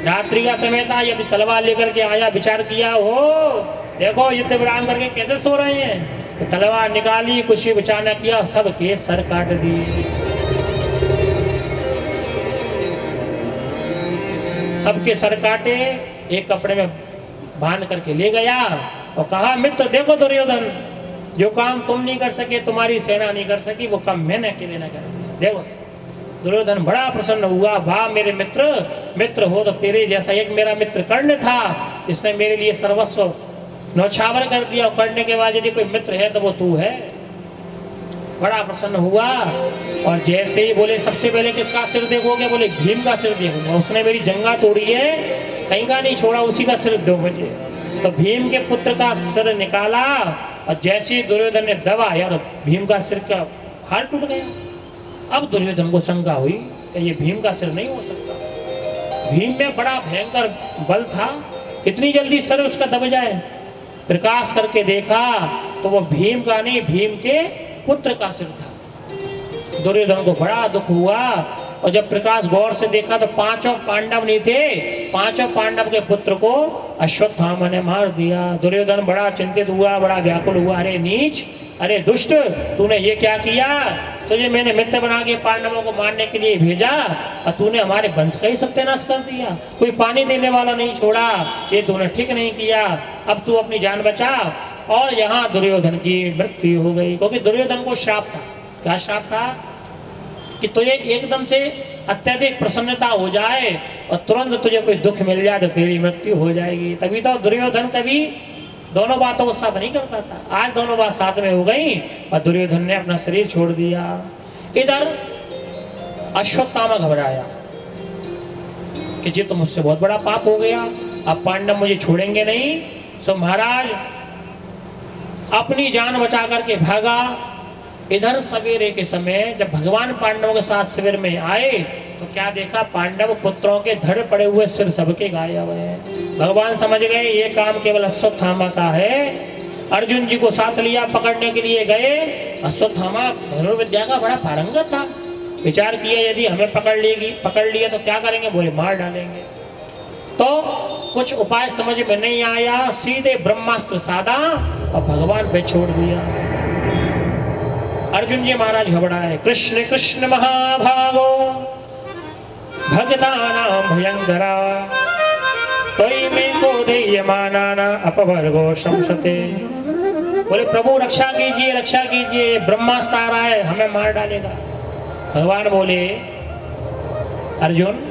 रात्रि का समय था, ये तलवार लेकर के आया, विचार किया, हो देखो युद्ध विराम करके कैसे सो रहे हैं। तो तलवार निकाली, कुछ भी विचार न किया, सबके सर काट दिए। सबके सर काटे, एक कपड़े में बांध करके ले गया और कहा, मित्र देखो दुर्योधन, जो काम तुम नहीं कर सके, तुम्हारी सेना नहीं कर सकी, वो काम मैंने अकेले न कर। देखो दुर्योधन बड़ा प्रसन्न हुआ, वाह मेरे मित्र, मित्र हो तो तेरे जैसा एक मेरा मित्र कर्ण था, इसने मेरे लिए सर्वस्व नौछावर कर दिया, और करने के बाद यदि कोई मित्र है तो वो तू है। बड़ा प्रसन्न हुआ, और जैसे ही बोले सबसे पहले किसका सिर देखोगे, बोले भीम का सिर देखूंगा, उसने मेरी जंगा तोड़ी है, कहीं का नहीं छोड़ा, उसी का सिर दो मुझे। तो भीम के पुत्र का सिर निकाला, और जैसे ही दुर्योधन ने दबाया तो भीम का सिर का हाथ टूट गया। अब दुर्योधन को शंका हुई कि ये भीम का सिर नहीं हो सकता, भीम में बड़ा भयंकर बल था, इतनी जल्दी सिर उसका दब जाए। प्रकाश करके देखा तो वो भीम का नहीं, भीम के पुत्र का सिर था। दुर्योधन को बड़ा दुख हुआ, और जब प्रकाश गौर से देखा तो पांचों पांडव नहीं थे, पांचों पांडव के पुत्र को अश्वत्थामा ने मार दिया। दुर्योधन बड़ा चिंतित हुआ, बड़ा व्याकुल हुआ, अरे नीच, अरे दुष्ट, तूने ये क्या किया? तुझे मैंने मित्र बना के पांडवों को मारने के लिए भेजा, और तूने हमारे वंश का ही सत्यानाश कर दिया, कोई पानी देने वाला नहीं छोड़ा, ये तूने ठीक नहीं किया, अब तू अपनी जान बचा। और यहाँ दुर्योधन की मृत्यु हो गई, क्योंकि दुर्योधन को श्राप था। क्या श्राप था? कि तुझे एकदम से अत्यधिक प्रसन्नता हो जाए और तुरंत तुझे कोई दुख मिल जाए तो तेरी मृत्यु हो जाएगी। तभी तो दुर्योधन कभी दोनों बातों को साथ नहीं करता था, आज दोनों बात साथ में हो गई, और दुर्योधन ने अपना शरीर छोड़ दिया। इधर अश्वत्थामा घबराया कि जी तो मुझसे बहुत बड़ा पाप हो गया, अब पांडव मुझे छोड़ेंगे नहीं। सो महाराज अपनी जान बचा करके भागा। इधर सवेरे के समय जब भगवान पांडवों के साथ शिविर में आए तो क्या देखा, पांडव पुत्रों के धड़ पड़े हुए सिर सबके गायब हैं। भगवान समझ गए ये काम केवल अश्वत्थामा का है। अर्जुन जी को साथ लिया, पकड़ने के लिए गए। अश्वत्थामा धनुर्विद्या का बड़ा पारंगत था। विचार किया यदि हमें पकड़ लिए तो क्या करेंगे, बोले मार डालेंगे। तो कुछ उपाय समझ में नहीं आया, सीधे ब्रह्मास्त्र साधा और भगवान पे छोड़ दिया। अर्जुन जी महाराज घबराए, कृष्ण कृष्ण महाभागो भगतानां भयंकरा त्वयि मे को देयमानाना अपवर्गो शंसते। बोले प्रभु रक्षा कीजिए, रक्षा कीजिए, ब्रह्मास्त्र आ रहा है, हमें मार डालेगा। भगवान बोले अर्जुन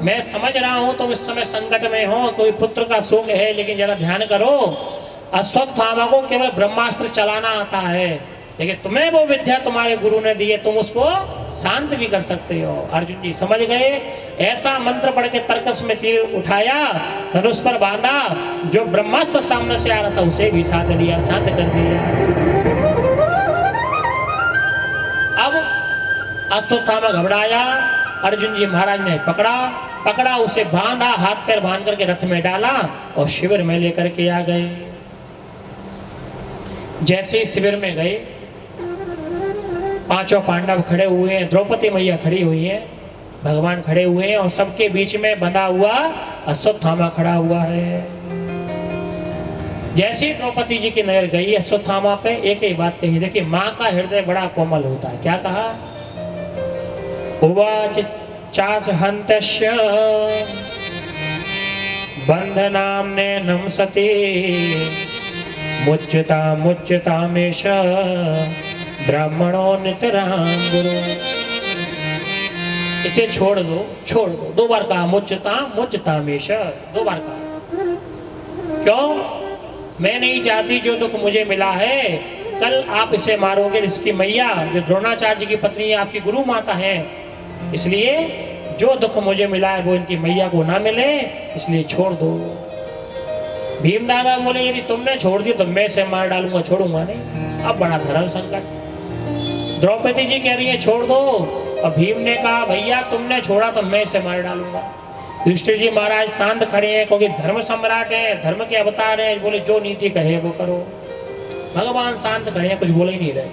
मैं समझ रहा हूं तुम इस समय संकट में हो, कोई पुत्र का शोक है, लेकिन जरा ध्यान करो, अश्वत्थामा को केवल ब्रह्मास्त्र चलाना आता है, लेकिन तुम्हें वो विद्या तुम्हारे गुरु ने दी है, तुम उसको शांत भी कर सकते हो। अर्जुन जी समझ गए, ऐसा मंत्र पढ़ के तर्कस में तीर उठाया, धनुष पर बांधा, जो ब्रह्मास्त्र सामने से आ रहा था उसे भी साथ लिया, शांत कर दिया। अब अश्वत्थामा घबराया, अर्जुन जी महाराज ने पकड़ा, उसे बांधा, हाथ पैर बांध करके रथ में डाला और शिविर में लेकर के आ गए। जैसे ही शिविर में गए, पांचों पांडव खड़े हुए हैं, द्रौपदी मैया खड़ी हुई है, भगवान खड़े हुए हैं, और सबके बीच में बंधा हुआ अश्वत्थामा खड़ा हुआ है। जैसे ही द्रौपदी जी की नजर गई अश्वत्थामा पे, एक ही बात कही, देखिए माँ का हृदय बड़ा कोमल होता है। क्या कहा? उवाच चास हन्तस्य बंधनाम्नेनं सती मुच्यतामेष ब्राह्मणो नितरां गुरु। इसे छोड़ दो, दो बार कहा, मुच्यतामेष, दो बार कहा। क्यों? मैं नहीं चाहती जो दुख मुझे मिला है, कल आप इसे मारोगे, इसकी मैया जो द्रोणाचार्य की पत्नी है, आपकी गुरु माता है, इसलिए जो दुख मुझे मिला है वो इनकी मैया को ना मिले, इसलिए छोड़ दो। भीम दादा बोले यदि तुमने छोड़ दी तो मैं इसे मार डालूंगा, छोड़ूंगा नहीं। अब बड़ा धर्म संकट। द्रौपदी जी कह रही है छोड़ दो, और भीम ने कहा भैया तुमने छोड़ा तो मैं इसे मार डालूंगा। युधिष्ठिर जी महाराज शांत खड़े हैं, क्योंकि धर्म सम्राट है, धर्म के अवतार है, बोले जो नीति कहे वो करो। भगवान शांत खड़े हैं, कुछ बोले ही नहीं रहे।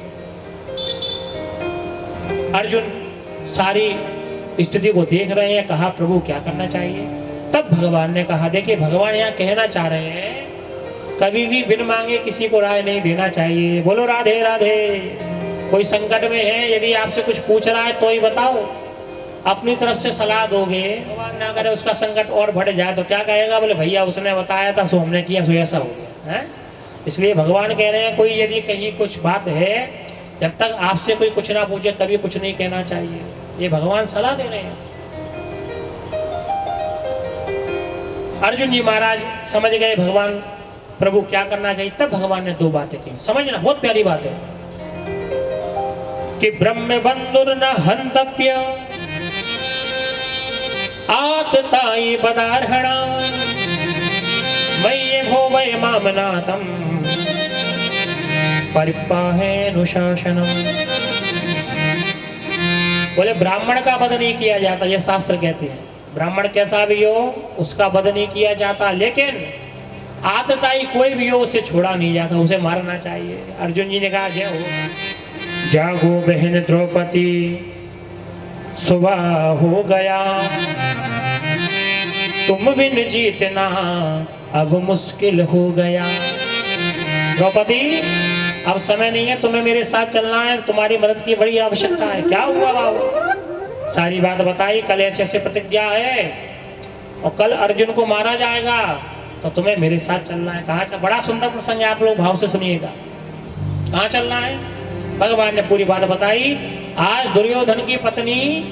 अर्जुन सारी स्थिति को देख रहे हैं, कहा प्रभु क्या करना चाहिए। तब भगवान ने कहा, देखिए भगवान यहाँ कहना चाह रहे हैं कभी भी बिन मांगे किसी को राय नहीं देना चाहिए। बोलो राधे राधे। कोई संकट में है, यदि आपसे कुछ पूछ रहा है तो ही बताओ, अपनी तरफ से सलाह दोगे, भगवान ना करे उसका संकट और बढ़ जाए तो क्या कहेगा, बोले भैया उसने बताया था सो हमने किया, सो ऐसा हो गया है। इसलिए भगवान कह रहे हैं कोई यदि कहीं कुछ बात है, जब तक आपसे कोई कुछ ना पूछे कभी कुछ नहीं कहना चाहिए। ये भगवान सलाह दे रहे हैं। अर्जुन जी महाराज समझ गए भगवान प्रभु क्या करना चाहिए। तब भगवान ने दो बातें की, समझना बहुत प्यारी बात है कि ब्रह्म बंधुर न हंतव्य आतताई बदार्हणा मय्ये भो वै मामनातम परिपाहेनुशासनम। बोले ब्राह्मण का वध नहीं किया जाता, ये शास्त्र कहते हैं। ब्राह्मण कैसा भी हो उसका वध नहीं किया जाता, लेकिन आतताई कोई भी हो उसे छोड़ा नहीं जाता, उसे मारना चाहिए। अर्जुन जी ने कहा जय हो। जागो बहन द्रौपदी सुबह हो गया, तुम बिन जीतना अब मुश्किल हो गया। द्रौपदी अब समय नहीं है, तुम्हें मेरे साथ चलना है, तुम्हारी मदद की बड़ी आवश्यकता है। क्या हुआ बाबू? सारी बात बताई। कल ऐसे ऐसे प्रतिज्ञा है और कल अर्जुन को मारा जाएगा, तो तुम्हें मेरे साथ चलना है। कहाँ? बड़ा सुंदर प्रसंग है, आप लोग भाव से सुनिएगा। कहाँ चलना है? भगवान ने पूरी बात बताई। आज दुर्योधन की पत्नी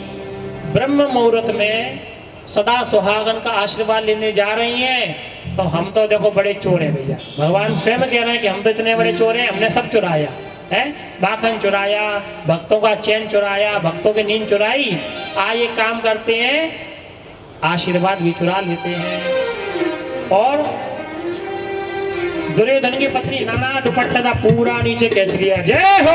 ब्रह्म मुहूर्त में सदा सुहागन का आशीर्वाद लेने जा रही हैं, तो हम तो देखो बड़े चोर हैं भैया। भगवान स्वयं कह रहे हैं कि हम तो इतने बड़े चोर हैं, हमने सब चुराया है, माखन चुराया, भक्तों का चैन चुराया, भक्तों की नींद चुराई। आज एक काम करते हैं, आशीर्वाद भी चुरा लेते हैं। और दुर्योधन की पत्नी नाना दुपट्टा था पूरा नीचे खींच लिया। जय हो।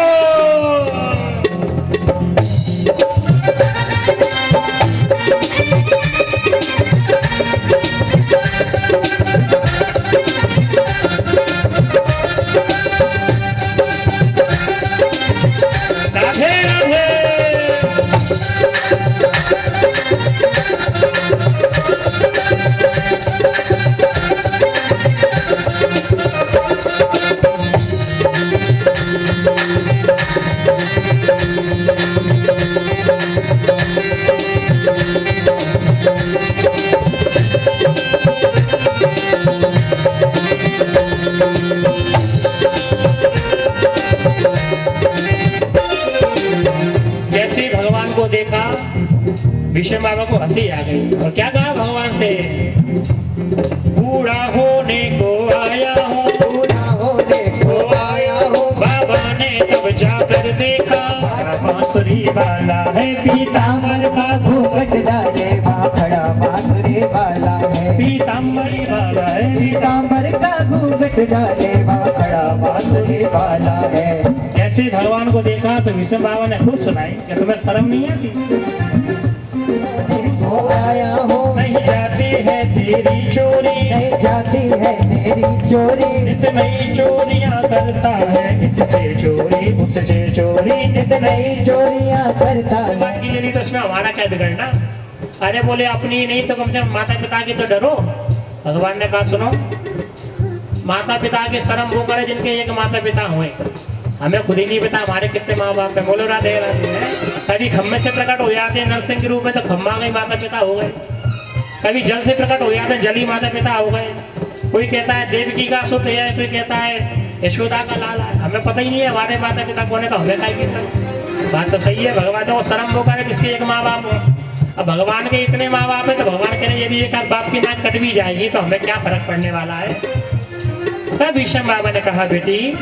विष्णु बाबा को हंसी आ गई और क्या कहा भगवान से? बूढ़ा होने को आया हूँ, बूढ़ा होने को आया हूँ। बाबा ने तब जाकर देखा, बांसुरी वाला है पीताम्बर का घूंघट डाले बाखड़ा बांसुरी वाला है, पीताम्बरी वाला है, पीताम्बर का घूंघट डाले बाखड़ा बांसुरी वाला है। जैसे भगवान को देखा तो विष्णु बाबा ने खुद सुनाई, क्या तुम्हें शर्म नहीं आती? आया हूँ, नहीं जाती है तेरी चोरी, नहीं जाती है तेरी चोरी। इतनी चोरियां करता है, इससे चोरी उससे चोरी, इतनी चोरियां करता है। बात की नहीं तो उसमें हमारा क्या बिगड़ना? अरे बोले अपनी नहीं तो कम से कम माता पिता की तो डरो। भगवान ने कहा सुनो, माता पिता के शर्म वो करे जिनके एक माता पिता हुए। हमें खुद ही नहीं पता हमारे कितने माँ बाप है। बोलो राधे राधे। कभी खम्मे से प्रकट हो जाते हैं नरसिंह के रूप में तो खम्मा गई माता पिता हो गए, कभी जल से प्रकट हो जाते हैं जली माता पिता हो गए। कोई कहता है देवकी का सुत है, कोई कहता है यशोदा का लाला है। हमें पता ही नहीं है हमारे माता पिता कौन है, तो हमें काय की सब बात तो सही है। भगवान तो शर्म वो करे जिसके एक माँ बाप हो। अब भगवान के इतने माँ बाप है तो भगवान कह रहे यदि एक आध बाप की नाक कट भी जाएगी तो हमें क्या फर्क पड़ने वाला है। तब विष्णु बाबा ने कहा बेटी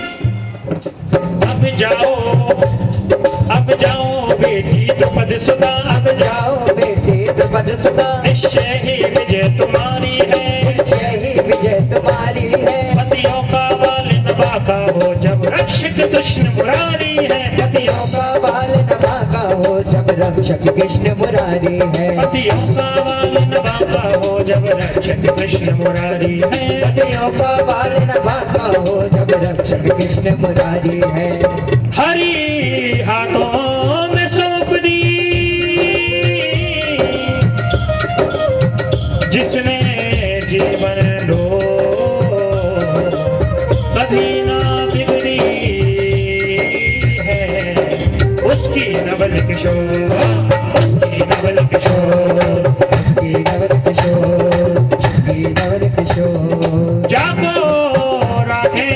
अब जाओ बेटी द्रुपद सुधा, अब जाओ बेटी द्रुपद सुधा। निश्चय ही विजय तुम्हारी है, निश्चय ही विजय तुम्हारी है। पतियों का बाल नवाका हो जब रक्षक कृष्ण मुरारी है, पतियों का बाल नवाका हो जब रक्षक कृष्ण मुरारी है। पतियों का बाल नवाका हो जब रक्षक कृष्ण मुरारी है। पतियों का बाल नवाका हो जब रक्षक कृष्ण मुरारी है। हरि हाथों में सौंप दी जिसने जीवन लो कभी ना बिगड़ी है उसकी नवल किशोर, उसकी नवल किशोर, उसकी नवल किशोर, उसकी नवल किशोर। जागो राधे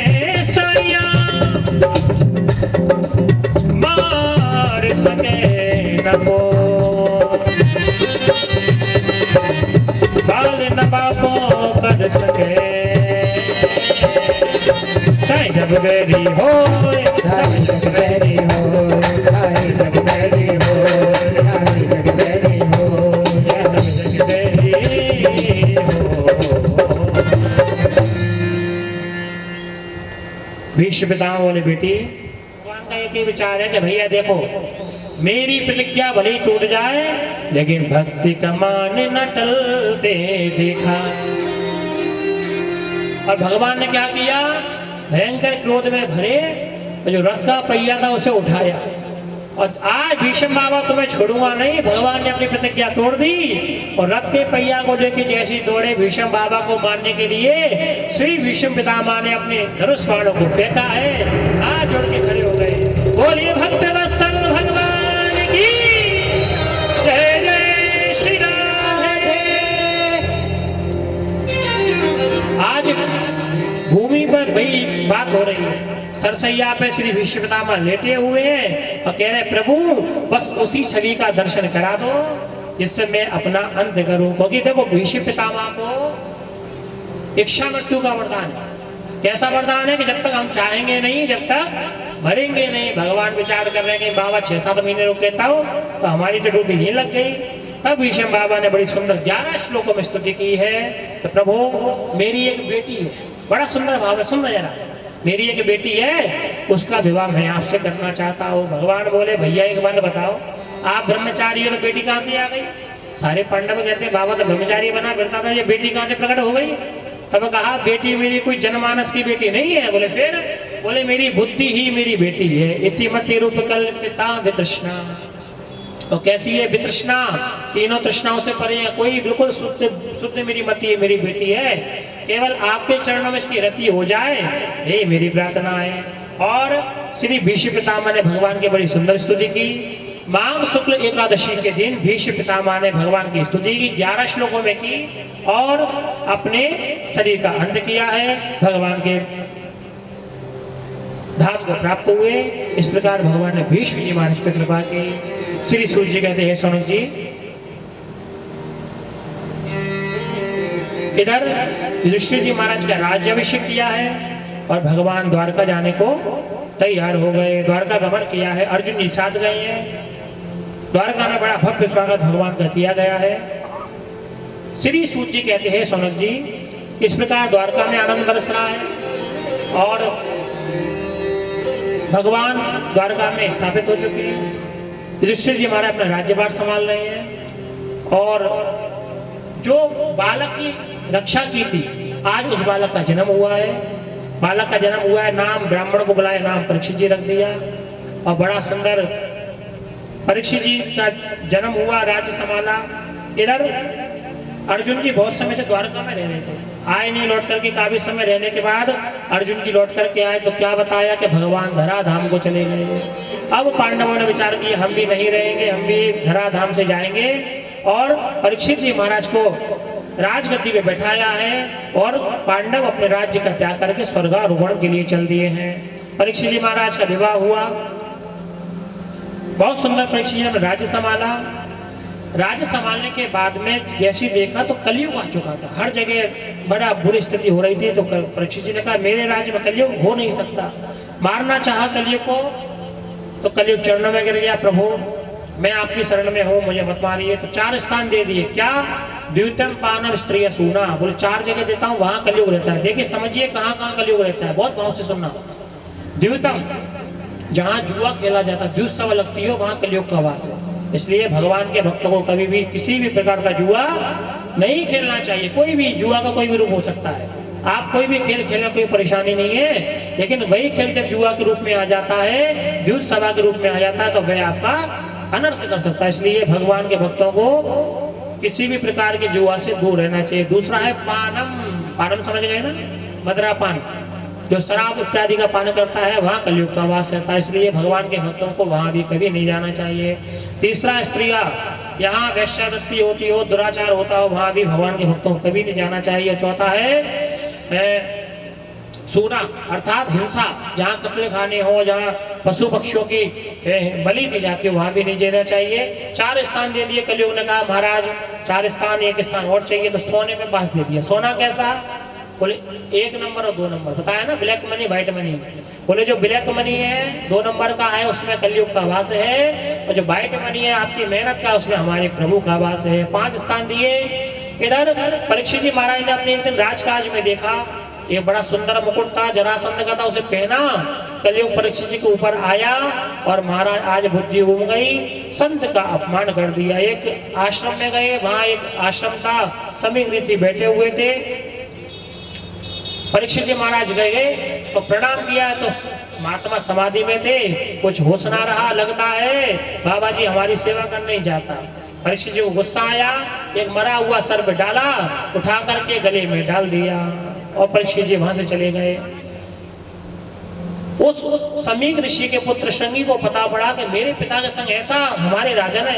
जग बैरी हो, साई जग बैरी हो, साई जग बैरी हो, साई जग बैरी हो, जग बैरी हो। भीष्म पितामह बोले बेटी, भगवान का एक ही विचार है कि भैया देखो, मेरी प्रतिज्ञा भले ही टूट जाए लेकिन भक्ति का मान न टलते देखा। और भगवान ने क्या किया, भयंकर क्रोध में भरे जो रथ का पहिया था उसे उठाया, और आज भीष्म बाबा तुम्हें छोड़ूंगा नहीं। भगवान ने अपनी प्रतिज्ञा तोड़ दी और रथ के पहिया को लेकर जैसे दौड़े भीष्म बाबा को मारने के लिए, श्री भीष्म पितामह ने अपने धनुष बाणों को फेंका है, हाथ जोड़ के खड़े हो गए। बोलिए भक्त वत्सल भगवान की जय, जय श्री राम। आज भूमि पर वही बात हो रही है, सरसैया पे श्री भीष्म पितामह लेटे हुए हैं और कह रहे प्रभु बस उसी छवि का दर्शन करा दो जिससे मैं अपना अंत करूं। क्योंकि देखो भीष्म पितामह को इच्छा मृत्यु का वरदान है। कैसा वरदान है कि जब तक हम चाहेंगे नहीं, जब तक मरेंगे नहीं। भगवान विचार कर रहे हैं कि बाबा 6-7 महीने रुक लेता हो तो हमारी तो ड्यूटी नहीं लग गई। तब भीष्म बाबा ने बड़ी सुंदर 11 श्लोकों में स्तुति की है तो प्रभु मेरी एक बेटी है, बड़ा सुंदर भाव है, सुन जरा, मेरी एक बेटी है उसका विवाह मैं आपसे करना चाहता हूँ। भगवान बोले भैया एक बात बताओ, आप ब्रह्मचारी हो तो बेटी कहाँ से आ गई? सारे पांडव कहते हैं बाबा तो ब्रह्मचारी बना फिरता था, ये बेटी कहाँ से प्रकट हो गई? तब कहा बेटी मेरी कोई जनमानस की बेटी नहीं है। बोले फिर? बोले मेरी बुद्धि ही मेरी बेटी है। इतिमति रूप कल्पिता वितृष्णा। तो कैसी है वितृष्णा? तीनों तृष्णाओं से परे है, कोई बिल्कुल शुद्ध मेरी मति है, मेरी बेटी है। केवल आपके चरणों में इसकी रति हो जाए यही मेरी प्रार्थना है। और श्री भीष्म पितामह ने भगवान की बड़ी सुंदर स्तुति की। माघ शुक्ल एकादशी के दिन भीष्म पितामह ने भगवान की स्तुति की, 11 श्लोकों में की और अपने शरीर का अंत किया है, भगवान के धाम को प्राप्त हुए। इस प्रकार भगवान ने भीष्म जी महाराज पर कृपा की। श्री सूर्य जी कहते हैं सोनक जी, इधर युधिष्ठिर जी महाराज का राज्याभिषेक किया है और भगवान द्वारका जाने को तैयार हो गए, द्वारका गमन किया है। अर्जुन जी साथ गए हैं। द्वारका में बड़ा भव्य स्वागत भगवान का किया गया है। श्री सूर्य जी कहते हैं सोनक जी, इस प्रकार द्वारका में आनंद बरस रहा है और भगवान द्वारका में स्थापित हो चुके हैं। युधिष्ठिर जी महाराज अपना राज्यभार संभाल रहे हैं और जो बालक की रक्षा की थी, आज उस बालक का जन्म हुआ है। बालक का जन्म हुआ है, नाम ब्राह्मण को बुलाया, नाम परीक्षित जी रख दिया और बड़ा सुंदर परीक्षित जी का जन्म हुआ, राज्य संभाला। इधर अर्जुन जी बहुत समय से द्वारका में रह रहे थे, आए नहीं लौट करके। काफी समय रहने के बाद अर्जुन जी लौट करके आए तो क्या बताया कि भगवान धराधाम को चले गए। अब पांडवों ने विचार किया हम भी नहीं रहेंगे, हम भी धराधाम से जाएंगे और परीक्षित जी महाराज को राजगद्दी पे बैठाया है और पांडव अपने राज्य का त्याग करके स्वर्गारोहण के लिए चल दिए हैं। परीक्षित जी महाराज का विवाह हुआ, बहुत सुंदर परीक्षित जी ने राज्य संभाला। राज्य संभालने के बाद में जैसे देखा तो कलयुग आ चुका था, हर जगह बड़ा बुरी स्थिति हो रही थी। तो परीक्षित जी ने कहा मेरे राज्य में कलयुग हो नहीं सकता। मारना चाहा कलयुग को तो कलयुग चरणों में गिर गया, प्रभु मैं आपकी शरण में हूँ, मुझे मत मारिए। तो 4 स्थान दे दिए, क्या? द्वितम पानव स्त्रिय सूना, बोले 4 जगह देता हूँ, वहां कलयुग रहता है। देखिए समझिए कहाँ कहाँ कलयुग रहता है, बहुत भाव से सुनना। द्वितम, जहाँ जुआ खेला जाता है, द्युत्सव लगती हो, वहां कलयुग का वास है। इसलिए भगवान के भक्तों को कभी भी किसी भी प्रकार का जुआ नहीं खेलना चाहिए। कोई भी जुआ का कोई भी रूप हो सकता है, आप कोई भी खेल खेलने कोई परेशानी नहीं है, लेकिन वही खेल जब जुआ के रूप में आ जाता है, द्युत सभा के रूप में आ जाता है तो वह आपका अनर्थ कर सकता है। इसलिए भगवान के भक्तों को किसी भी प्रकार के जुआ से दूर रहना चाहिए। दूसरा है पानम, पानम समझ गए ना, मदरा पान, जो शराब इत्यादि का पान करता है वहाँ कलयुग का वास रहता है। इसलिए भगवान के भक्तों को वहाँ भी कभी नहीं जाना चाहिए। तीसरा स्त्रियां, यहाँ वैश्यावृत्ति होती हो, दुराचार होता हो, वहाँ भी भगवान के भक्तों को कभी नहीं जाना चाहिए। चौथा है सूना अर्थात हिंसा, जहाँ कत्ल खाने हो, जहाँ पशु पक्षियों की बलि दी जाती है वहां भी नहीं देना चाहिए। 4 स्थान दे दिए कलयुग ने, कहा महाराज 4 स्थान, 1 स्थान और चाहिए, तो सोने में पास दे दिया। सोना कैसा? बोले 1 नंबर और 2 नंबर बताया ना, ब्लैक मनी व्हाइट मनी। बोले जो ब्लैक मनी है 2 नंबर का है उसमें कलयुग का वास है, और जो व्हाइट मनी है आपकी मेहनत का उसमें हमारे प्रभु का वास है। 5 स्थान दिए। इधर परीक्षित जी महाराज ने अपने एक दिन राजकाज में देखा एक बड़ा सुंदर मुकुट था, जरासंध का था, उसे पहना, कलयुग परीक्षित जी के ऊपर आया और महाराज आज बुद्धि उम गई, संत का अपमान कर दिया। एक आश्रम में गए, वहां एक आश्रम था, समीक ऋषि बैठे हुए थे। परीक्षित जी महाराज गए तो प्रणाम किया तो महात्मा समाधि में थे, कुछ होश ना रहा, लगता है बाबा जी हमारी सेवा करने नहीं जाता। परीक्षित जी को गुस्सा आया, एक मरा हुआ सर्प डाला, उठा करके गले में डाल दिया और परीक्षित जी वहां से चले गए। उस समीक ऋषि के पुत्र संगी को पता पड़ा कि मेरे पिता के संग ऐसा हमारे राजा ने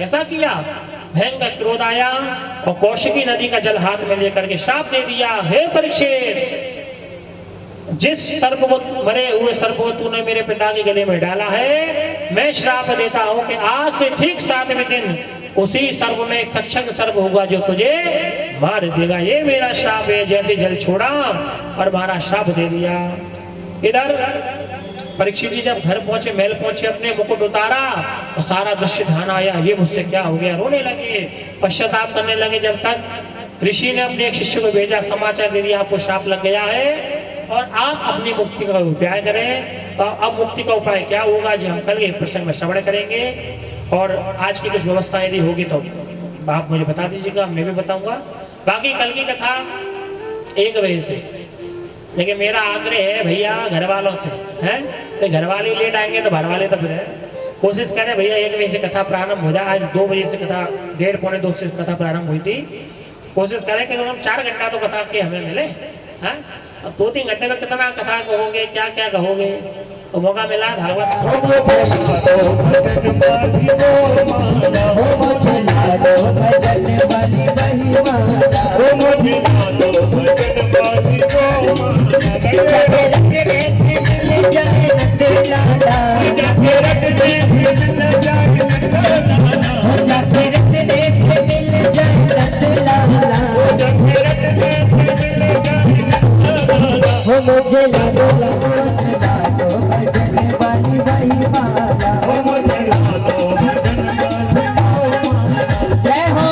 ऐसा किया। भयंकर क्रोध आया और कौशिकी नदी का जल हाथ में लेकर के श्राप दे दिया, हे परीक्षित, जिस सर्प को मरे हुए सर्प को तूने मेरे पिता के गले में डाला है, मैं श्राप देता हूं कि आज से ठीक 7वें दिन उसी सर्प में एक तक्षक सर्प होगा जो तुझे मार देगा। ये मेरा श्राप है। जैसे जल छोड़ा और मारा श्राप दे दिया। इधर परीक्षित जी जब घर पहुंचे, महल पहुंचे, अपने मुकुट उतारा और सारा दृश्य ध्यान आया, ये मुझसे क्या हो गया, रोने लगे, पश्चाताप करने लगे। जब तक ऋषि ने अपने एक शिष्य को भेजा, समाचार दे दिया आपको श्राप लग गया है और आप अपनी मुक्ति का उपाय करें। तो अब मुक्ति का उपाय क्या होगा जी हम कल के प्रसंग में श्रवण करेंगे, और आज की कुछ व्यवस्था यदि होगी तो आप मुझे बता दीजिएगा, मैं भी बताऊंगा। बाकी कल की कथा 1 बजे से, लेकिन मेरा आग्रह है भैया घर वालों से, हैं तो घर वाले लेट आएंगे तो घर वाले तो फिर कोशिश करें भैया 1 बजे से कथा प्रारंभ हो जाए। आज 2 बजे से कथा 1:30 पौने 2 से कथा प्रारंभ हुई थी। कोशिश करें कि हम 4 घंटा तो कथा के हमें मिले, हैं 2-3 घंटे में कितना कथा कहोगे, क्या क्या कहोगे, तो मौका मिला भागवत मुझे लाडो लाडो भजन वाली भाई माला, मुझे लाडो भजन जय हो।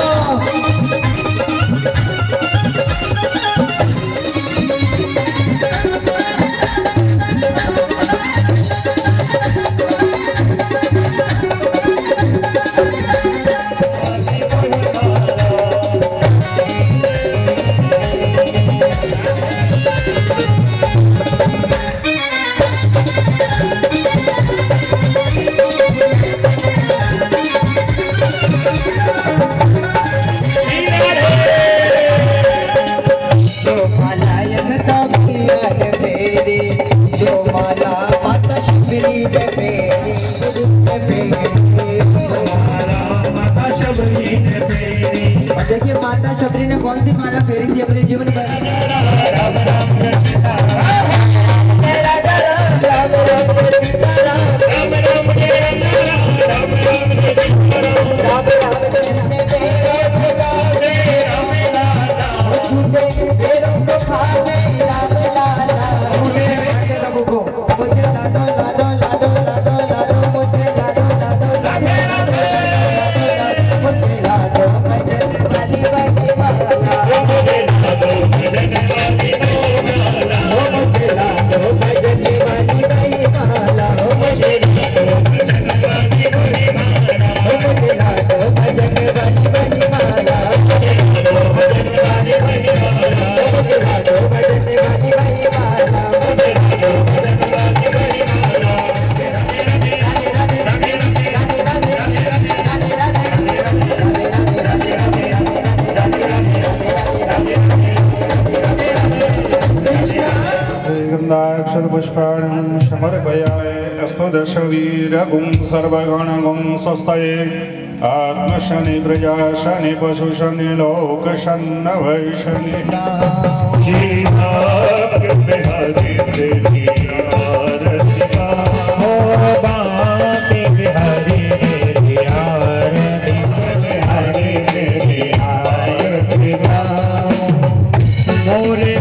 देखिए माता शबरी ने कौन सी माला फेरी थी अपने जीवन पर। पुष्पाणं समर्पयामि। अस्तु दशवीरगुं सर्वगणगुं स्वस्तये आत्मशनि प्रजाशनि पशुशनि लोकशन्नवैशनि मोरे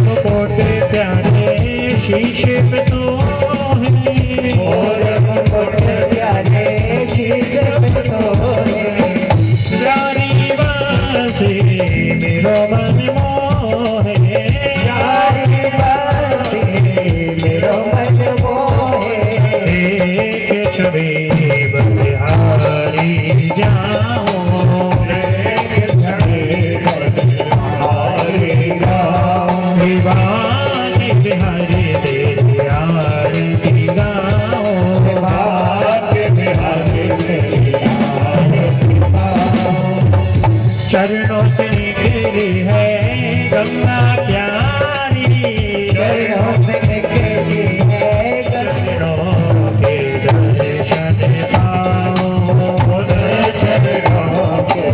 चरणों से गिरी है गंगा प्यारी, चरणों से गिरी है चरणों के दर्शन पाओ, चरणों के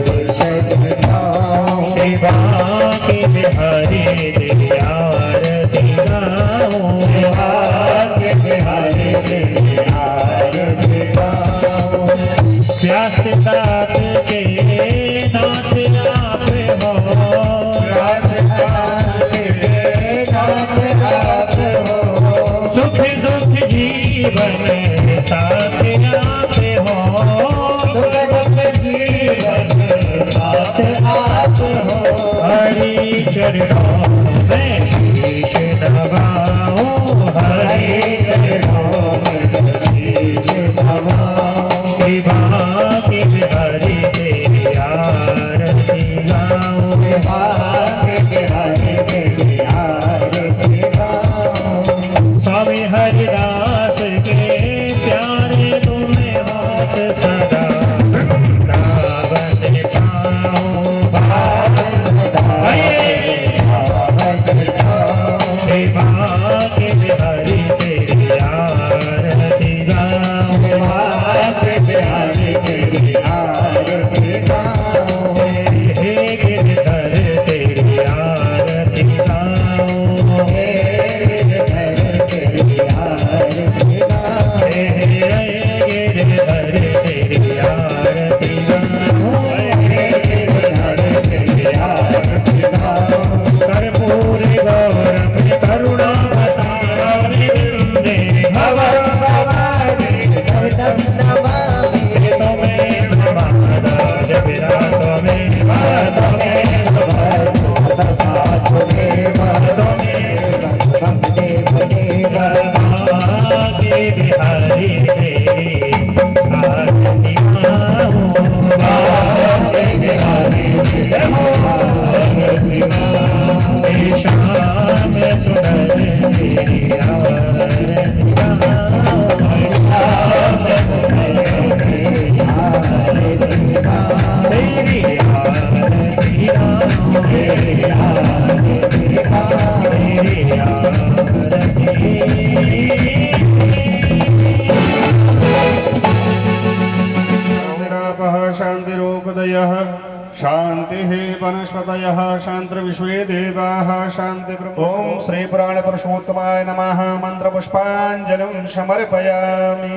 दर्शन पाओ, शिवा के बिहारी तेरी आरती गाओ, शिवा के बिहारी तेरी आरती गाओ, प्यास तात के नाथ आप हो, प्यास तात के नाथ आप हो, सुख दुख जीवन साथ आप हो, सुख दुख जीवन साथ आप हो, हरि चरणों में शीश नवाओ, हरि चरणों में शीश नवाओ, शिवा के बिहारी तेरी आरती गाओ, शिवा के बिहारी तेरी आरती गाओ, स्वामी हरिदास के प्यारे तुम्हें हाथ सदा वृंदावन पाओ, शिवा के बिहारी तेरी आरती गाओ, शिवा के बिहारी तेरी आरती गाओ, हे गिरधर तेरी आरती गाओ, हे गिरधर तेरी आरती गाओ, हे गिरधर तेरी आरती गाओ, हे गिरधर तेरी आरती गाओ, कर्पूर गौरम करुणा वृंदे भवं भवानी सर्वं नमामि, तुम्हें नमादाज विराट में के बिहारी तेरी आरती गाओ, शाम सुंदर तेरी आरती गाओ, तेरी शांतिरोपदयः शांतिः वनस्पतयः शांतिर्विश्वे देवाः शांतिर्ब्रह्म। ओम श्री पुराण पुरुषोत्तमाय नमः। मंत्र पुष्पांजलिं समर्पयामि।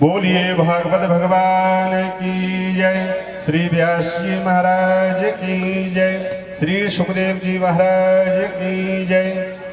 बोलिए भागवत भगवान की जय। श्री व्यास जी महाराज की जय। श्री सुखदेव जी महाराज की जय।